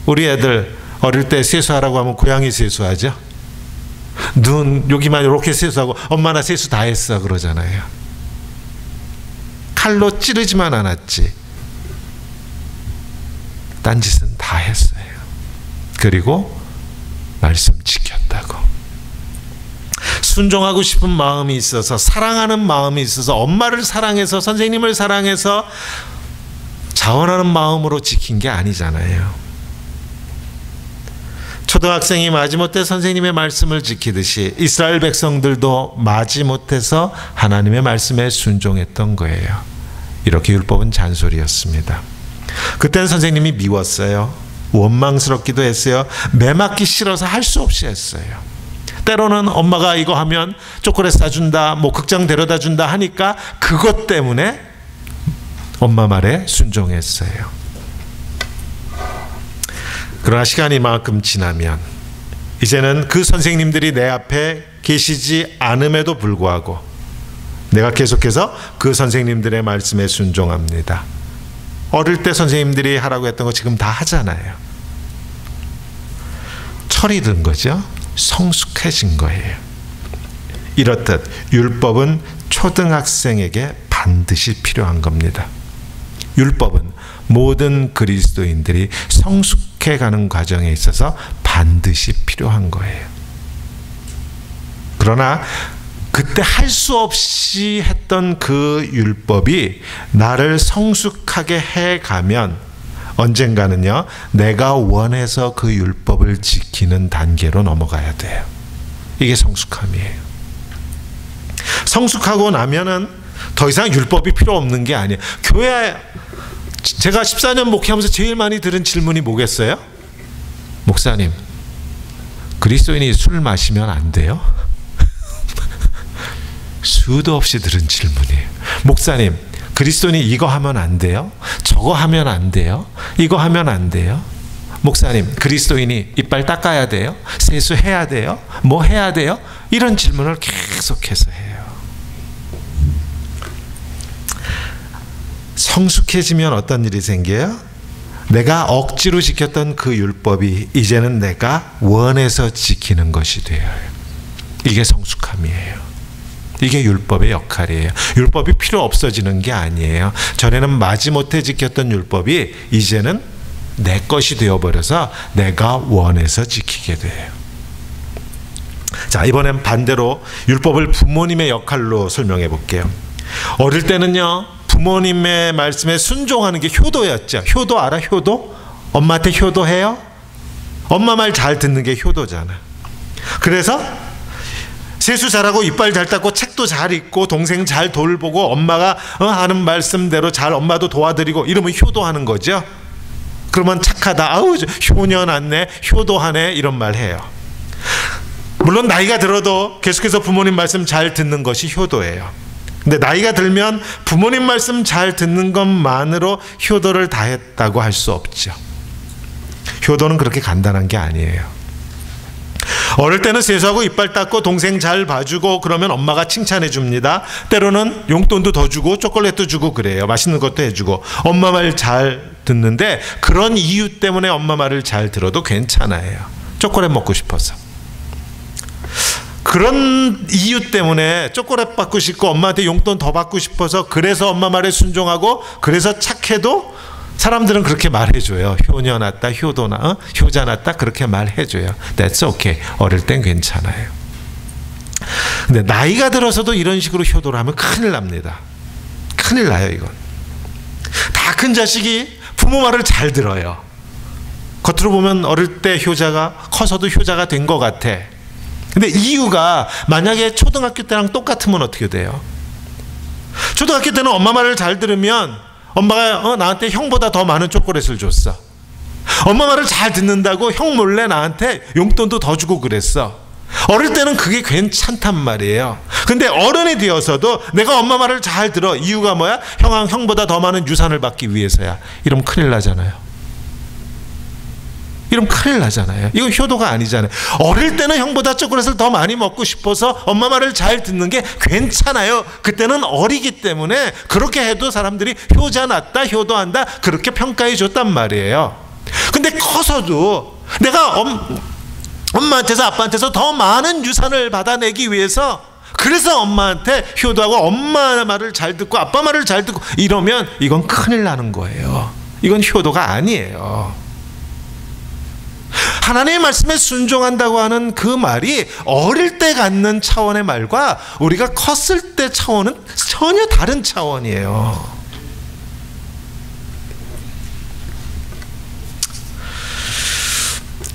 우리 애들 어릴 때 세수하라고 하면 고양이 세수하죠. 눈 여기만 이렇게 세수하고 엄마 나 세수 다 했어 그러잖아요. 칼로 찌르지만 않았지. 딴짓은 다 했어요. 그리고 말씀 지켰다고. 순종하고 싶은 마음이 있어서, 사랑하는 마음이 있어서, 엄마를 사랑해서, 선생님을 사랑해서 자원하는 마음으로 지킨 게 아니잖아요. 초등학생이 마지못해 선생님의 말씀을 지키듯이 이스라엘 백성들도 마지못해서 하나님의 말씀에 순종했던 거예요. 이렇게 율법은 잔소리였습니다. 그때는 선생님이 미웠어요. 원망스럽기도 했어요. 매맞기 싫어서 할 수 없이 했어요. 때로는 엄마가 이거 하면 초콜릿 사준다, 뭐 극장 데려다 준다 하니까 그것 때문에 엄마 말에 순종했어요. 그러나 시간이 이만큼 지나면 이제는 그 선생님들이 내 앞에 계시지 않음에도 불구하고 내가 계속해서 그 선생님들의 말씀에 순종합니다. 어릴 때 선생님들이 하라고 했던 거 지금 다 하잖아요. 철이 든 거죠. 성숙해진 거예요. 이렇듯 율법은 초등학생에게 반드시 필요한 겁니다. 율법은 모든 그리스도인들이 성숙해가는 과정에 있어서 반드시 필요한 거예요. 그러나 그때 할 수 없이 했던 그 율법이 나를 성숙하게 해가면 언젠가는요, 내가 원해서 그 율법을 지키는 단계로 넘어가야 돼요. 이게 성숙함이에요. 성숙하고 나면은 더 이상 율법이 필요 없는 게 아니에요. 교회, 제가 14년 목회하면서 제일 많이 들은 질문이 뭐겠어요? 목사님, 그리스도인이 술 마시면 안 돼요? 수도 없이 들은 질문이에요. 목사님, 그리스도인이 이거 하면 안 돼요? 저거 하면 안 돼요? 이거 하면 안 돼요? 목사님, 그리스도인이 이빨 닦아야 돼요? 세수해야 돼요? 뭐 해야 돼요? 이런 질문을 계속해서 해요. 성숙해지면 어떤 일이 생겨요? 내가 억지로 지켰던 그 율법이 이제는 내가 원해서 지키는 것이 돼요. 이게 성숙함이에요. 이게 율법의 역할이에요. 율법이 필요 없어지는 게 아니에요. 전에는 마지못해 지켰던 율법이 이제는 내 것이 되어버려서 내가 원해서 지키게 돼요. 자, 이번엔 반대로 율법을 부모님의 역할로 설명해 볼게요. 어릴 때는요, 부모님의 말씀에 순종하는 게 효도였죠. 효도 알아? 효도? 엄마한테 효도해요? 엄마 말 잘 듣는 게 효도잖아. 그래서 세수 잘하고 이빨 잘 닦고 책도 잘 읽고 동생 잘 돌보고 엄마가 하는 말씀대로 잘 엄마도 도와드리고 이러면 효도하는 거죠. 그러면 착하다, 아우 효녀났네, 효도하네, 이런 말 해요. 물론 나이가 들어도 계속해서 부모님 말씀 잘 듣는 것이 효도예요. 근데 나이가 들면 부모님 말씀 잘 듣는 것만으로 효도를 다 했다고 할 수 없죠. 효도는 그렇게 간단한 게 아니에요. 어릴 때는 세수하고 이빨 닦고 동생 잘 봐주고 그러면 엄마가 칭찬해 줍니다. 때로는 용돈도 더 주고 초콜릿도 주고 그래요. 맛있는 것도 해주고. 엄마 말 잘 듣는데 그런 이유 때문에 엄마 말을 잘 들어도 괜찮아요. 초콜릿 먹고 싶어서. 그런 이유 때문에 초콜릿 받고 싶고 엄마한테 용돈 더 받고 싶어서 그래서 엄마 말에 순종하고 그래서 착해도 사람들은 그렇게 말해줘요. 효녀 났다, 효도나, 효자 났다, 그렇게 말해줘요. That's okay. 어릴 땐 괜찮아요. 근데 나이가 들어서도 이런 식으로 효도를 하면 큰일 납니다. 큰일 나요, 이건. 다 큰 자식이 부모 말을 잘 들어요. 겉으로 보면 어릴 때 효자가 커서도 효자가 된 것 같아. 근데 이유가 만약에 초등학교 때랑 똑같으면 어떻게 돼요? 초등학교 때는 엄마 말을 잘 들으면 엄마가 나한테 형보다 더 많은 초콜릿을 줬어. 엄마 말을 잘 듣는다고 형 몰래 나한테 용돈도 더 주고 그랬어. 어릴 때는 그게 괜찮단 말이에요. 근데 어른이 되어서도 내가 엄마 말을 잘 들어. 이유가 뭐야? 형보다 더 많은 유산을 받기 위해서야. 이러면 큰일 나잖아요. 이러면 큰일 나잖아요. 이건 효도가 아니잖아요. 어릴 때는 형보다 초콜릿을 더 많이 먹고 싶어서 엄마 말을 잘 듣는 게 괜찮아요. 그때는 어리기 때문에 그렇게 해도 사람들이 효자 났다, 효도한다, 그렇게 평가해 줬단 말이에요. 근데 커서도 내가 엄마한테서 아빠한테서 더 많은 유산을 받아내기 위해서 그래서 엄마한테 효도하고 엄마 말을 잘 듣고 아빠 말을 잘 듣고 이러면 이건 큰일 나는 거예요. 이건 효도가 아니에요. 하나님의 말씀에 순종한다고 하는 그 말이 어릴 때 갖는 차원의 말과 우리가 컸을 때 차원은 전혀 다른 차원이에요.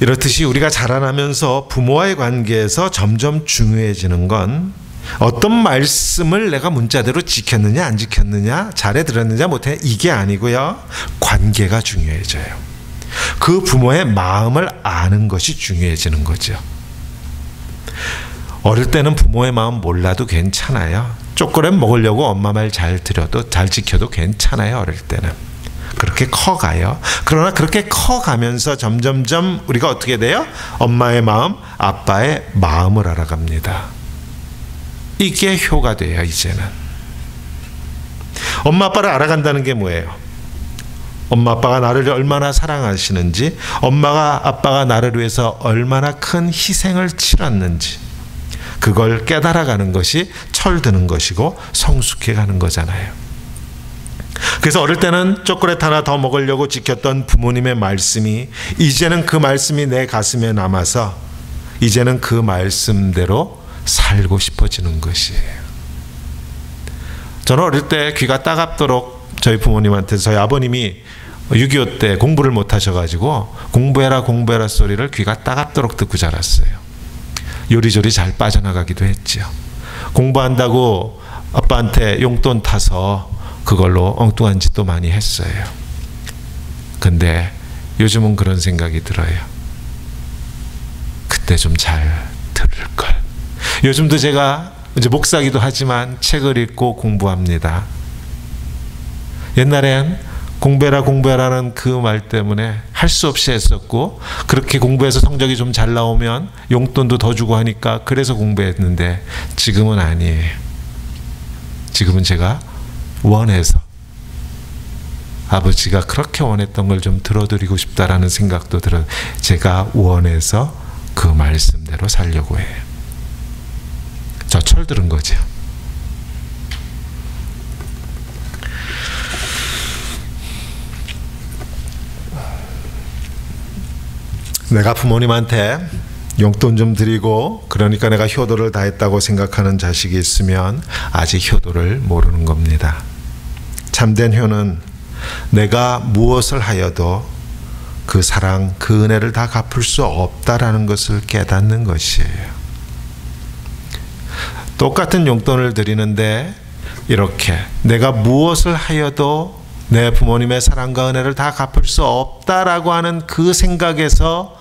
이렇듯이 우리가 자라나면서 부모와의 관계에서 점점 중요해지는 건 어떤 말씀을 내가 문자대로 지켰느냐 안 지켰느냐, 잘해 들었느냐 못해, 이게 아니고요, 관계가 중요해져요. 그 부모의 마음을 아는 것이 중요해지는 거죠. 어릴 때는 부모의 마음 몰라도 괜찮아요. 초콜릿 먹으려고 엄마 말 잘 들어도, 잘 지켜도 괜찮아요. 어릴 때는 그렇게 커가요. 그러나 그렇게 커가면서 점점점 우리가 어떻게 돼요? 엄마의 마음, 아빠의 마음을 알아갑니다. 이게 효가 돼요. 이제는 엄마 아빠를 알아간다는 게 뭐예요? 엄마 아빠가 나를 얼마나 사랑하시는지, 엄마가 아빠가 나를 위해서 얼마나 큰 희생을 치렀는지, 그걸 깨달아가는 것이 철드는 것이고 성숙해가는 거잖아요. 그래서 어릴 때는 초콜릿 하나 더 먹으려고 지켰던 부모님의 말씀이 이제는 그 말씀이 내 가슴에 남아서 이제는 그 말씀대로 살고 싶어지는 것이에요. 저는 어릴 때 귀가 따갑도록 저희 부모님한테, 저희 아버님이 6.25 때 공부를 못 하셔가지고 공부해라 공부해라 소리를 귀가 따갑도록 듣고 자랐어요. 요리조리 잘 빠져나가기도 했죠. 공부한다고 아빠한테 용돈 타서 그걸로 엉뚱한 짓도 많이 했어요. 근데 요즘은 그런 생각이 들어요. 그때 좀 잘 들을걸. 요즘도 제가 이제 목사기도 하지만 책을 읽고 공부합니다. 옛날엔 공부해라 공부해라는 그 말 때문에 할 수 없이 했었고, 그렇게 공부해서 성적이 좀 잘 나오면 용돈도 더 주고 하니까 그래서 공부했는데 지금은 아니에요. 지금은 제가 원해서, 아버지가 그렇게 원했던 걸 좀 들어드리고 싶다라는 생각도 들어요. 제가 원해서 그 말씀대로 살려고 해요. 저 철들은 거죠. 내가 부모님한테 용돈 좀 드리고 그러니까 내가 효도를 다했다고 생각하는 자식이 있으면 아직 효도를 모르는 겁니다. 참된 효는 내가 무엇을 하여도 그 사랑, 그 은혜를 다 갚을 수 없다라는 것을 깨닫는 것이에요. 똑같은 용돈을 드리는데 이렇게 내가 무엇을 하여도 내 부모님의 사랑과 은혜를 다 갚을 수 없다라고 하는 그 생각에서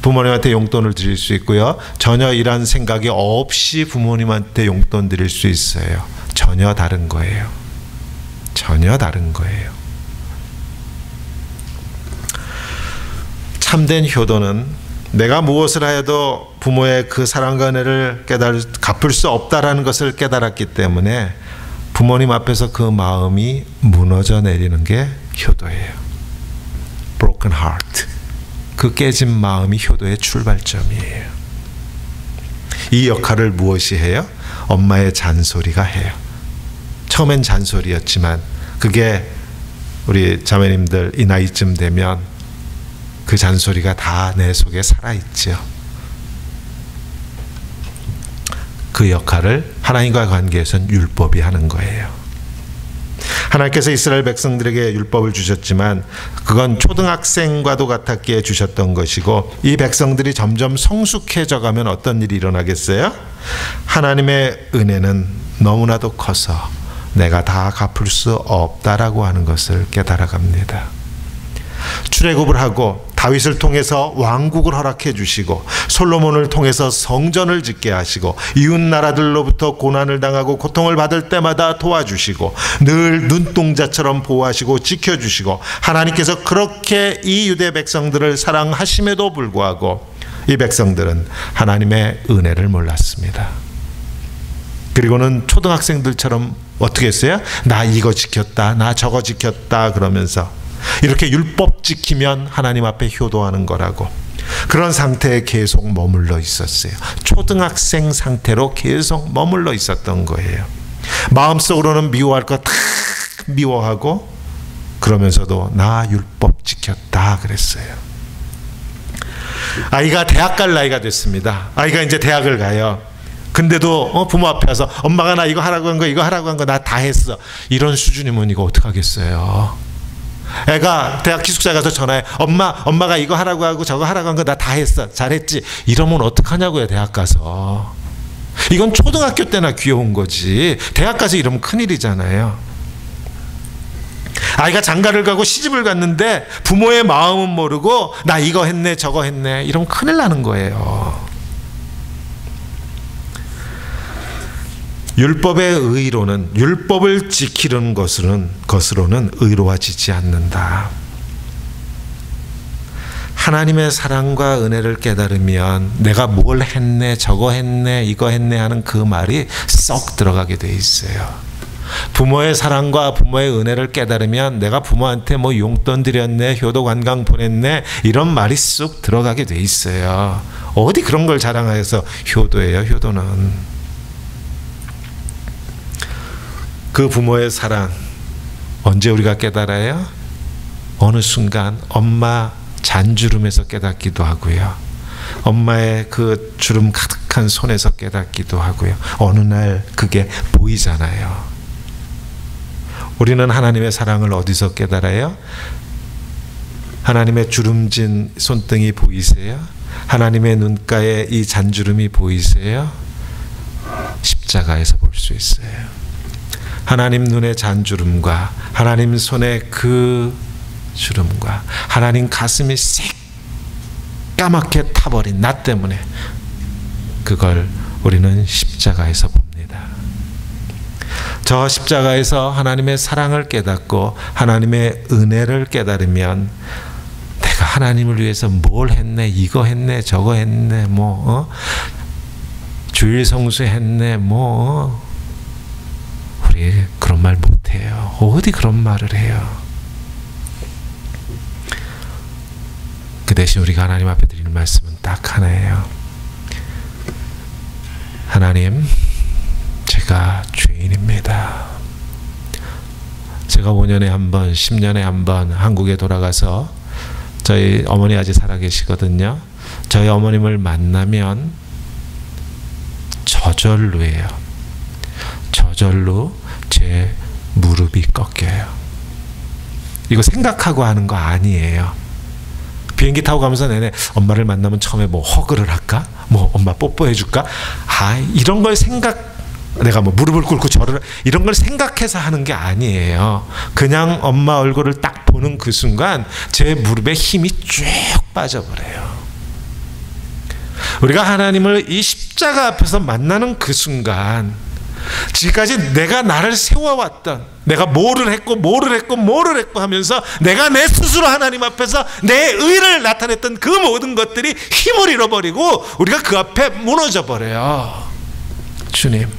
부모님한테 용돈을 드릴 수 있고요, 전혀 이런 생각이 없이 부모님한테 용돈 드릴 수 있어요. 전혀 다른 거예요. 전혀 다른 거예요. 참된 효도는 내가 무엇을 하여도 부모의 그 사랑과 은혜를 갚을 수 없다라는 것을 깨달았기 때문에 부모님 앞에서 그 마음이 무너져 내리는 게 효도예요. Broken heart. 그 깨진 마음이 효도의 출발점이에요. 이 역할을 무엇이 해요? 엄마의 잔소리가 해요. 처음엔 잔소리였지만 그게 우리 자매님들 이 나이쯤 되면 그 잔소리가 다 내 속에 살아있죠. 그 역할을 하나님과의 관계에서는 율법이 하는 거예요. 하나님께서 이스라엘 백성들에게 율법을 주셨지만 그건 초등학생과도 같았기에 주셨던 것이고, 이 백성들이 점점 성숙해져 가면 어떤 일이 일어나겠어요? 하나님의 은혜는 너무나도 커서 내가 다 갚을 수 없다라고 하는 것을 깨달아갑니다. 출애굽을 하고 다윗을 통해서 왕국을 허락해 주시고 솔로몬을 통해서 성전을 짓게 하시고 이웃 나라들로부터 고난을 당하고 고통을 받을 때마다 도와주시고 늘 눈동자처럼 보호하시고 지켜주시고, 하나님께서 그렇게 이 유대 백성들을 사랑하심에도 불구하고 이 백성들은 하나님의 은혜를 몰랐습니다. 그리고는 초등학생들처럼 어떻게 했어요? 나 이거 지켰다, 나 저거 지켰다 그러면서 이렇게 율법 지키면 하나님 앞에 효도하는 거라고, 그런 상태에 계속 머물러 있었어요. 초등학생 상태로 계속 머물러 있었던 거예요. 마음속으로는 미워할 거 다 미워하고 그러면서도 나 율법 지켰다 그랬어요. 아이가 대학 갈 나이가 됐습니다. 아이가 이제 대학을 가요. 근데도 부모 앞에 와서 엄마가 나 이거 하라고 한 거 이거 하라고 한 거 나 다 했어. 이런 수준이면 이거 어떡하겠어요. 애가 대학 기숙사 가서 전화해. 엄마가 이거 하라고 하고 저거 하라고 한 거 나 다 했어. 잘했지. 이러면 어떡하냐고요. 대학 가서. 이건 초등학교 때나 귀여운 거지. 대학 가서 이러면 큰일이잖아요. 아이가 장가를 가고 시집을 갔는데 부모의 마음은 모르고 나 이거 했네 저거 했네 이러면 큰일 나는 거예요. 율법의 의로는, 율법을 지키는 것으로는 의로워지지 않는다. 하나님의 사랑과 은혜를 깨달으면 내가 뭘 했네 저거 했네 이거 했네 하는 그 말이 쏙 들어가게 돼 있어요. 부모의 사랑과 부모의 은혜를 깨달으면 내가 부모한테 뭐 용돈 드렸네 효도 관광 보냈네 이런 말이 쑥 들어가게 돼 있어요. 어디 그런 걸 자랑해서 효도예요. 효도는 그 부모의 사랑 언제 우리가 깨달아요? 어느 순간 엄마 잔주름에서 깨닫기도 하고요. 엄마의 그 주름 가득한 손에서 깨닫기도 하고요. 어느 날 그게 보이잖아요. 우리는 하나님의 사랑을 어디서 깨달아요? 하나님의 주름진 손등이 보이세요? 하나님의 눈가에 이 잔주름이 보이세요? 십자가에서 볼 수 있어요. 하나님 눈의 잔주름과 하나님 손의 그 주름과 하나님 가슴이 새까맣게 타버린 나 때문에 그걸 우리는 십자가에서 봅니다. 저 십자가에서 하나님의 사랑을 깨닫고 하나님의 은혜를 깨달으면 내가 하나님을 위해서 뭘 했네 이거 했네 저거 했네 주일 성수했네 우리 그런 말 못해요. 어디 그런 말을 해요. 그 대신 우리가 하나님 앞에 드리는 말씀은 딱 하나예요. 하나님, 제가 죄인입니다. 제가 5년에 한 번, 10년에 한 번 한국에 돌아가서 저희 어머니 아직 살아계시거든요. 저희 어머님을 만나면 저절로예요. 저절로 제 무릎이 꺾여요. 이거 생각하고 하는 거 아니에요. 비행기 타고 가면서 내내 엄마를 만나면 처음에 뭐 허그를 할까? 뭐 엄마 뽀뽀해 줄까? 이런 걸 내가 뭐 무릎을 꿇고 절을 이런 걸 생각해서 하는 게 아니에요. 그냥 엄마 얼굴을 딱 보는 그 순간 제 무릎에 힘이 쭉 빠져버려요. 우리가 하나님을 이 십자가 앞에서 만나는 그 순간 지금까지 내가 나를 세워왔던 내가 뭐를 했고 하면서 내가 내 스스로 하나님 앞에서 내 의를 나타냈던 그 모든 것들이 힘을 잃어버리고 우리가 그 앞에 무너져 버려요. 주님,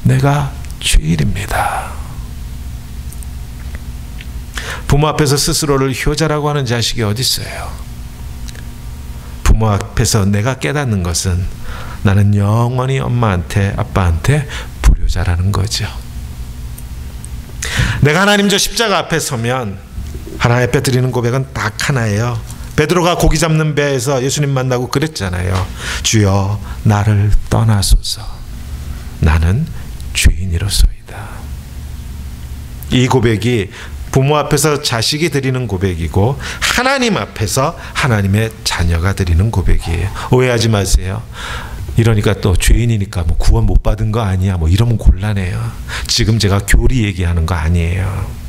내가 죄인입니다. 부모 앞에서 스스로를 효자라고 하는 자식이 어디 있어요? 부모 앞에서 내가 깨닫는 것은 나는 영원히 엄마한테 아빠한테 불효자라는 거죠. 내가 하나님 저 십자가 앞에 서면 하나님 앞에 드리는 고백은 딱 하나예요. 베드로가 고기 잡는 배에서 예수님 만나고 그랬잖아요. 주여 나를 떠나소서. 나는 죄인이로소이다. 이 고백이 부모 앞에서 자식이 드리는 고백이고 하나님 앞에서 하나님의 자녀가 드리는 고백이에요. 오해하지 마세요. 이러니까 또 죄인이니까 뭐 구원 못 받은 거 아니야 뭐 이러면 곤란해요. 지금 제가 교리 얘기하는 거 아니에요.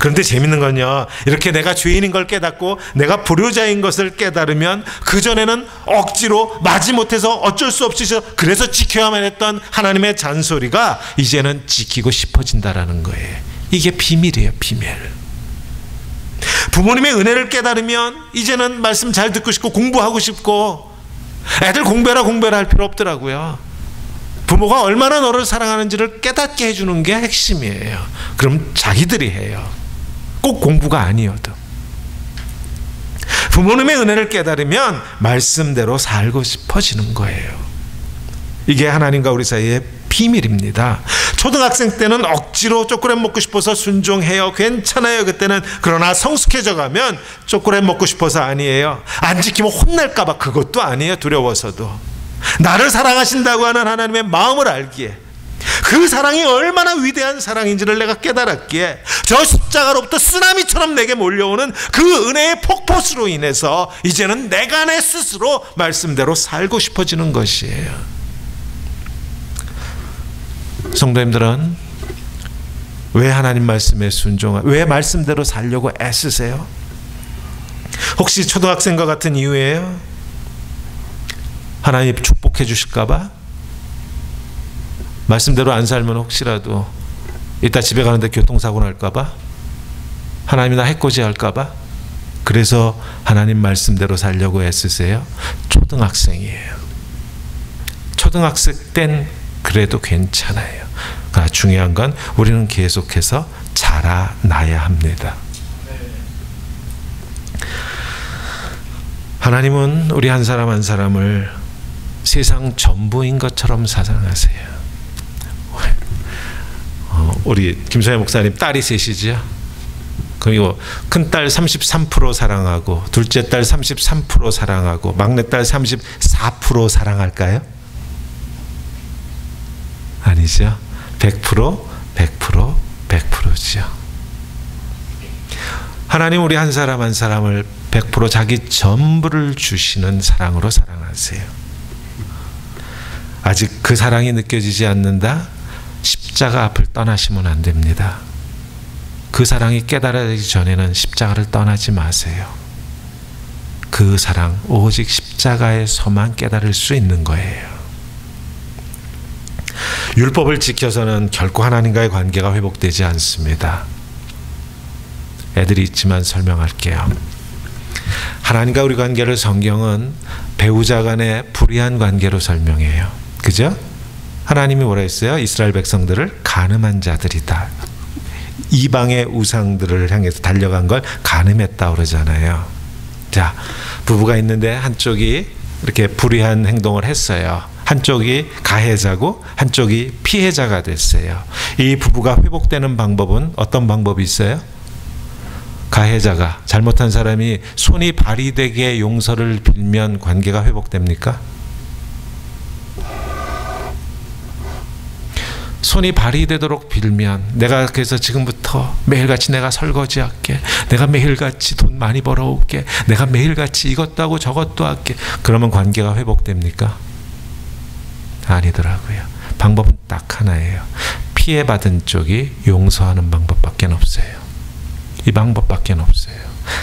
그런데 재밌는 건요, 이렇게 내가 죄인인 걸 깨닫고 내가 불효자인 것을 깨달으면 그전에는 억지로 마지못해서 어쩔 수 없이 그래서 지켜야만 했던 하나님의 잔소리가 이제는 지키고 싶어진다라는 거예요. 이게 비밀이에요. 비밀. 부모님의 은혜를 깨달으면 이제는 말씀 잘 듣고 싶고 공부하고 싶고 애들 공부해라 할 필요 없더라고요. 부모가 얼마나 너를 사랑하는지를 깨닫게 해주는 게 핵심이에요. 그럼 자기들이 해요. 꼭 공부가 아니어도. 부모님의 은혜를 깨달으면 말씀대로 살고 싶어지는 거예요. 이게 하나님과 우리 사이의 비밀입니다. 초등학생 때는 억지로 초콜릿 먹고 싶어서 순종해요. 괜찮아요. 그때는. 그러나 성숙해져 가면 초콜릿 먹고 싶어서 아니에요. 안 지키면 혼날까 봐 그것도 아니에요. 두려워서도. 나를 사랑하신다고 하는 하나님의 마음을 알기에, 그 사랑이 얼마나 위대한 사랑인지를 내가 깨달았기에, 저 십자가로부터 쓰나미처럼 내게 몰려오는 그 은혜의 폭포수로 인해서 이제는 내가 내 스스로 말씀대로 살고 싶어지는 것이에요. 성도님들은 왜 하나님 말씀에 왜 말씀대로 살려고 애쓰세요? 혹시 초등학생과 같은 이유예요? 하나님 축복해 주실까 봐? 말씀대로 안 살면 혹시라도 이따 집에 가는데 교통사고 날까 봐? 하나님이 나 해코지 할까 봐? 그래서 하나님 말씀대로 살려고 애쓰세요? 초등학생이에요. 초등학생 땐 그래도 괜찮아요. 그러나 중요한 건 우리는 계속해서 자라나야 합니다. 하나님은 우리 한 사람 한 사람을 세상 전부인 것처럼 사랑하세요. 우리 김소혜 목사님 딸이 셋이죠. 그리고 큰딸 33% 사랑하고, 둘째 딸 33% 사랑하고, 막내딸 34% 사랑할까요? 아니죠. 100%, 100%, 100%죠. 하나님 우리 한 사람 한 사람을 100% 자기 전부를 주시는 사랑으로 사랑하세요. 아직 그 사랑이 느껴지지 않는다? 십자가 앞을 떠나시면 안 됩니다. 그 사랑이 깨달아지기 전에는 십자가를 떠나지 마세요. 그 사랑, 오직 십자가에서만 깨달을 수 있는 거예요. 율법을 지켜서는 결코 하나님과의 관계가 회복되지 않습니다. 애들이 있지만 설명할게요. 하나님과 우리 관계를 성경은 배우자 간의 불의한 관계로 설명해요. 그죠? 하나님이 뭐라 했어요? 이스라엘 백성들을 가늠한 자들이다. 이방의 우상들을 향해서 달려간 걸 가늠했다 그러잖아요. 자, 부부가 있는데 한쪽이 이렇게 불의한 행동을 했어요. 한쪽이 가해자고 한쪽이 피해자가 됐어요. 이 부부가 회복되는 방법은 어떤 방법이 있어요? 가해자가, 잘못한 사람이 손이 발휘되게 용서를 빌면 관계가 회복됩니까? 손이 발휘되도록 빌면, 내가 그래서 지금부터 매일같이 내가 설거지할게, 내가 매일같이 돈 많이 벌어올게, 내가 매일같이 이것도 하고 저것도 할게, 그러면 관계가 회복됩니까? 아니더라고요. 방법은 딱 하나예요. 피해받은 쪽이 용서하는 방법밖에 없어요. 이 방법밖에 없어요.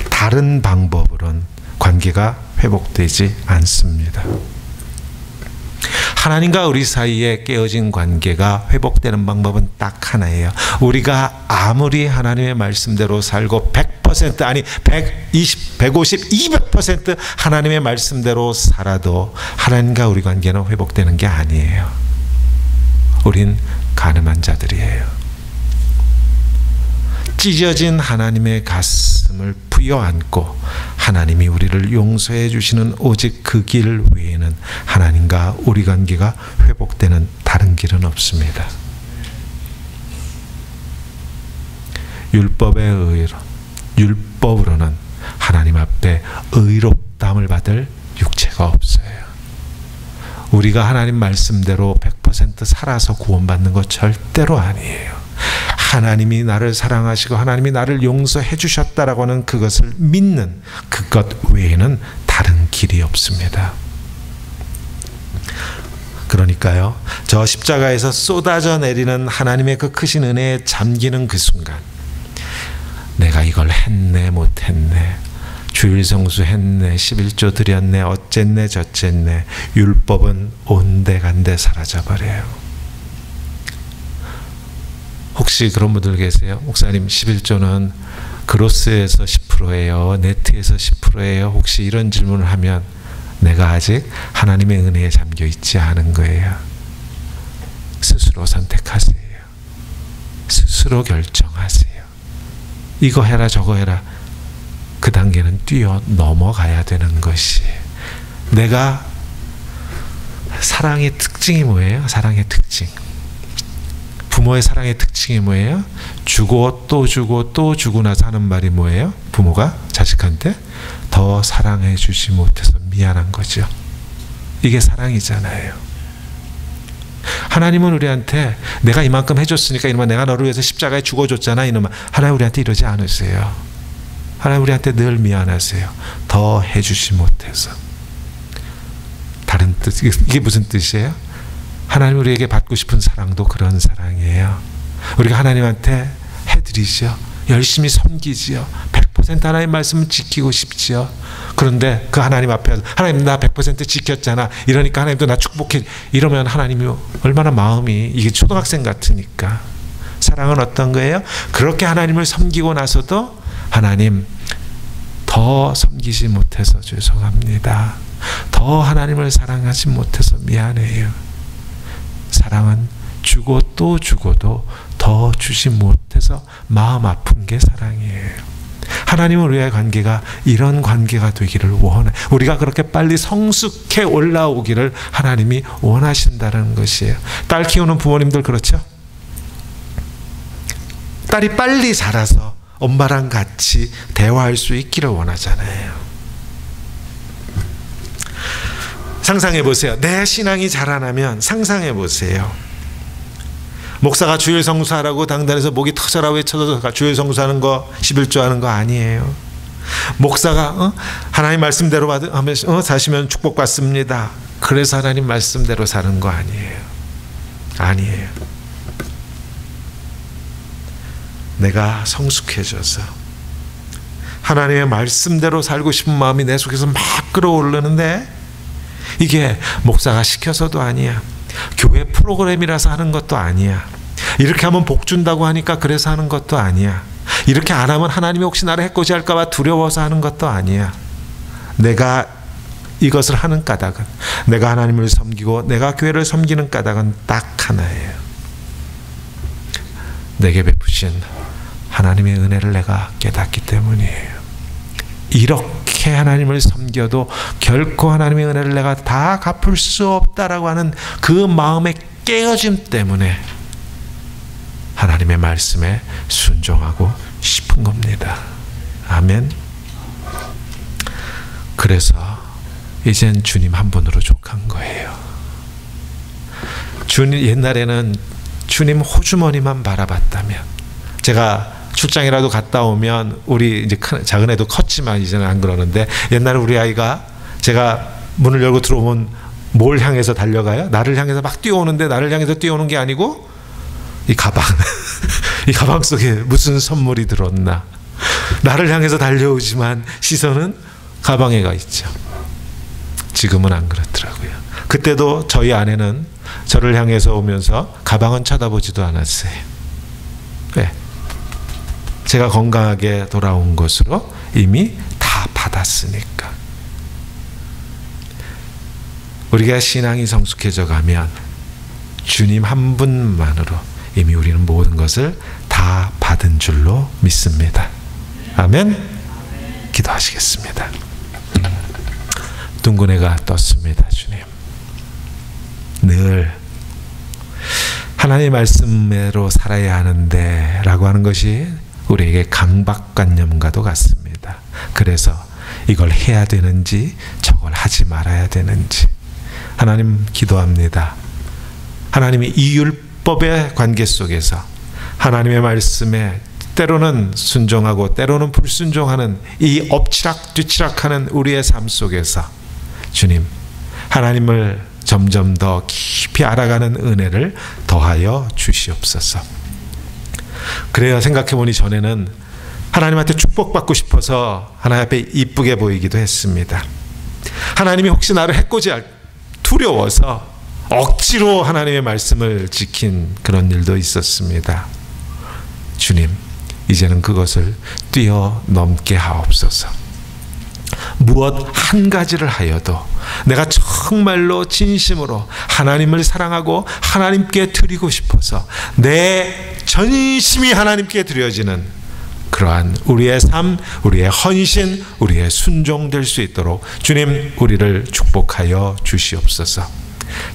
다른 방법으로는 관계가 회복되지 않습니다. 하나님과 우리 사이에 깨어진 관계가 회복되는 방법은 딱 하나예요. 우리가 아무리 하나님의 말씀대로 살고 100% 아니 120, 150, 200% 하나님의 말씀대로 살아도 하나님과 우리 관계는 회복되는 게 아니에요. 우린 가늠한 자들이에요. 찢어진 하나님의 가슴을 부여안고 하나님이 우리를 용서해 주시는 오직 그 길 외에는 하나님과 우리 관계가 회복되는 다른 길은 없습니다. 율법으로는 하나님 앞에 의롭다함을 받을 육체가 없어요. 우리가 하나님 말씀대로 100% 살아서 구원받는 것 절대로 아니에요. 하나님이 나를 사랑하시고 하나님이 나를 용서해 주셨다라고 하는 그것을 믿는 그것 외에는 다른 길이 없습니다. 그러니까요, 저 십자가에서 쏟아져 내리는 하나님의 그 크신 은혜에 잠기는 그 순간, 내가 이걸 했네 못했네, 주일 성수했네, 11조 드렸네, 어쨌네 저쨌네, 율법은 온데간데 사라져버려요. 혹시 그런 분들 계세요? 목사님, 11조는 그로스에서 10%예요, 네트에서 10%예요. 혹시 이런 질문을 하면 내가 아직 하나님의 은혜에 잠겨 있지 않은 거예요. 스스로 선택하세요. 스스로 결정하세요. 이거 해라 저거 해라. 그 단계는 뛰어 넘어가야 되는 것이, 내가 사랑의 특징이 뭐예요? 사랑의 특징, 부모의 사랑의 특징이 뭐예요? 주고 또 주고 또 주고 나서 하는 말이 뭐예요? 부모가 자식한테 더 사랑해 주지 못해서 미안한 거죠. 이게 사랑이잖아요. 하나님은 우리한테 내가 이만큼 해줬으니까 이놈아 내가 너를 위해서 십자가에 죽어줬잖아 이놈아. 하나님 우리한테 이러지 않으세요. 하나님 우리한테 늘 미안하세요. 더 해주지 못해서. 다른 뜻, 이게 무슨 뜻이에요? 하나님 우리에게 받고 싶은 사랑도 그런 사랑이에요. 우리가 하나님한테 해드리죠. 열심히 섬기지요. 100% 하나님 말씀을 지키고 싶지요. 그런데 그 하나님 앞에 하나님 나 100% 지켰잖아. 이러니까 하나님도 나 축복해. 이러면 하나님이 얼마나 마음이, 이게 초등학생 같으니까. 사랑은 어떤 거예요? 그렇게 하나님을 섬기고 나서도 하나님 더 섬기지 못해서 죄송합니다. 더 하나님을 사랑하지 못해서 미안해요. 사랑은 주고 또 주고도 더 주지 못해서 마음 아픈 게 사랑이에요. 하나님은 우리의 관계가 이런 관계가 되기를 원해. 우리가 그렇게 빨리 성숙해 올라오기를 하나님이 원하신다는 것이에요. 딸 키우는 부모님들 그렇죠? 딸이 빨리 자라서 엄마랑 같이 대화할 수 있기를 원하잖아요. 상상해 보세요. 내 신앙이 자라나면 상상해 보세요. 목사가 주일 성수하라고 당단에서 목이 터져라 외쳐서 주일 성수하는 거 11조 하는 거 아니에요. 목사가 하나님 말씀대로 사시면 축복받습니다. 그래서 하나님 말씀대로 사는 거 아니에요. 아니에요. 내가 성숙해져서 하나님의 말씀대로 살고 싶은 마음이 내 속에서 막 끌어오르는데 이게 목사가 시켜서도 아니야. 교회 프로그램이라서 하는 것도 아니야. 이렇게 하면 복 준다고 하니까 그래서 하는 것도 아니야. 이렇게 안 하면 하나님이 혹시 나를 해코지할까 봐 두려워서 하는 것도 아니야. 내가 이것을 하는 까닭은, 내가 하나님을 섬기고 내가 교회를 섬기는 까닭은 딱 하나예요. 내게 베푸신 하나님의 은혜를 내가 깨닫기 때문이에요. 이렇게 하나님을 섬겨도 결코 하나님의 은혜를 내가 다 갚을 수 없다라고 하는 그 마음의 깨어짐 때문에 하나님의 말씀에 순종하고 싶은 겁니다. 아멘. 그래서 이젠 주님 한 분으로 족한 거예요. 주님, 옛날에는 주님 호주머니만 바라봤다면, 제가 출장이라도 갔다 오면 우리 이제 작은 애도 컸지만 이제는 안 그러는데, 옛날에 우리 아이가 제가 문을 열고 들어오면 뭘 향해서 달려가요? 나를 향해서 막 뛰어오는데, 나를 향해서 뛰어오는 게 아니고 이 가방 이 가방 속에 무슨 선물이 들었나, 나를 향해서 달려오지만 시선은 가방에 가 있죠. 지금은 안 그렇더라고요. 그때도 저희 아내는 저를 향해서 오면서 가방은 쳐다보지도 않았어요. 왜? 제가 건강하게 돌아온 것으로 이미 다 받았으니까. 우리가 신앙이 성숙해져 가면 주님 한 분만으로 이미 우리는 모든 것을 다 받은 줄로 믿습니다. 아멘. 기도하시겠습니다. 둥근 해가 떴습니다. 주님, 늘 하나님의 말씀대로 살아야 하는데 라고 하는 것이 우리에게 강박관념과도 같습니다. 그래서 이걸 해야 되는지 저걸 하지 말아야 되는지, 하나님 기도합니다. 하나님이 이 율법의 관계 속에서 하나님의 말씀에 때로는 순종하고 때로는 불순종하는 이 엎치락뒤치락하는 우리의 삶 속에서 주님, 하나님을 점점 더 깊이 알아가는 은혜를 더하여 주시옵소서. 그래야 생각해보니 전에는 하나님한테 축복받고 싶어서 하나님 앞에 이쁘게 보이기도 했습니다. 하나님이 혹시 나를 해코지할 두려워서 억지로 하나님의 말씀을 지킨 그런 일도 있었습니다. 주님, 이제는 그것을 뛰어넘게 하옵소서. 무엇 한 가지를 하여도 내가 정말로 진심으로 하나님을 사랑하고 하나님께 드리고 싶어서 내 전심이 하나님께 드려지는 그러한 우리의 삶, 우리의 헌신, 우리의 순종될 수 있도록 주님, 우리를 축복하여 주시옵소서.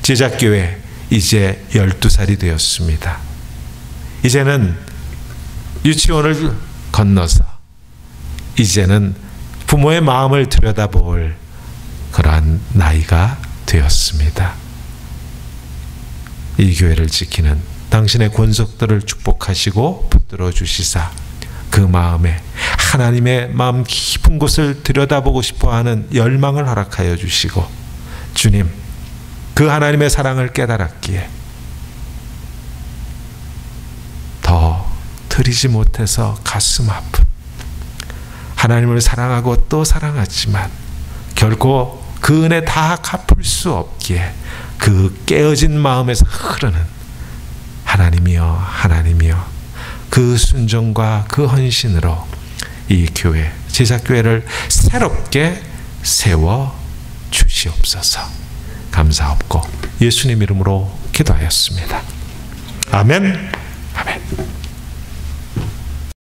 제작교회 이제 12살이 되었습니다. 이제는 유치원을 건너서 이제는 부모의 마음을 들여다볼 그러한 나이가 되었습니다. 이 교회를 지키는 당신의 권속들을 축복하시고 붙들어 주시사 그 마음에 하나님의 마음 깊은 곳을 들여다보고 싶어하는 열망을 허락하여 주시고, 주님 그 하나님의 사랑을 깨달았기에 더 드리지 못해서 가슴 아픈, 하나님을 사랑하고 또 사랑하지만 결코 그 은혜 다 갚을 수 없기에 그 깨어진 마음에서 흐르는 하나님이여 하나님이여, 그 순종과 그 헌신으로 이 교회, 제자교회를 새롭게 세워 주시옵소서. 감사없고 예수님 이름으로 기도하였습니다. 아멘. 아멘.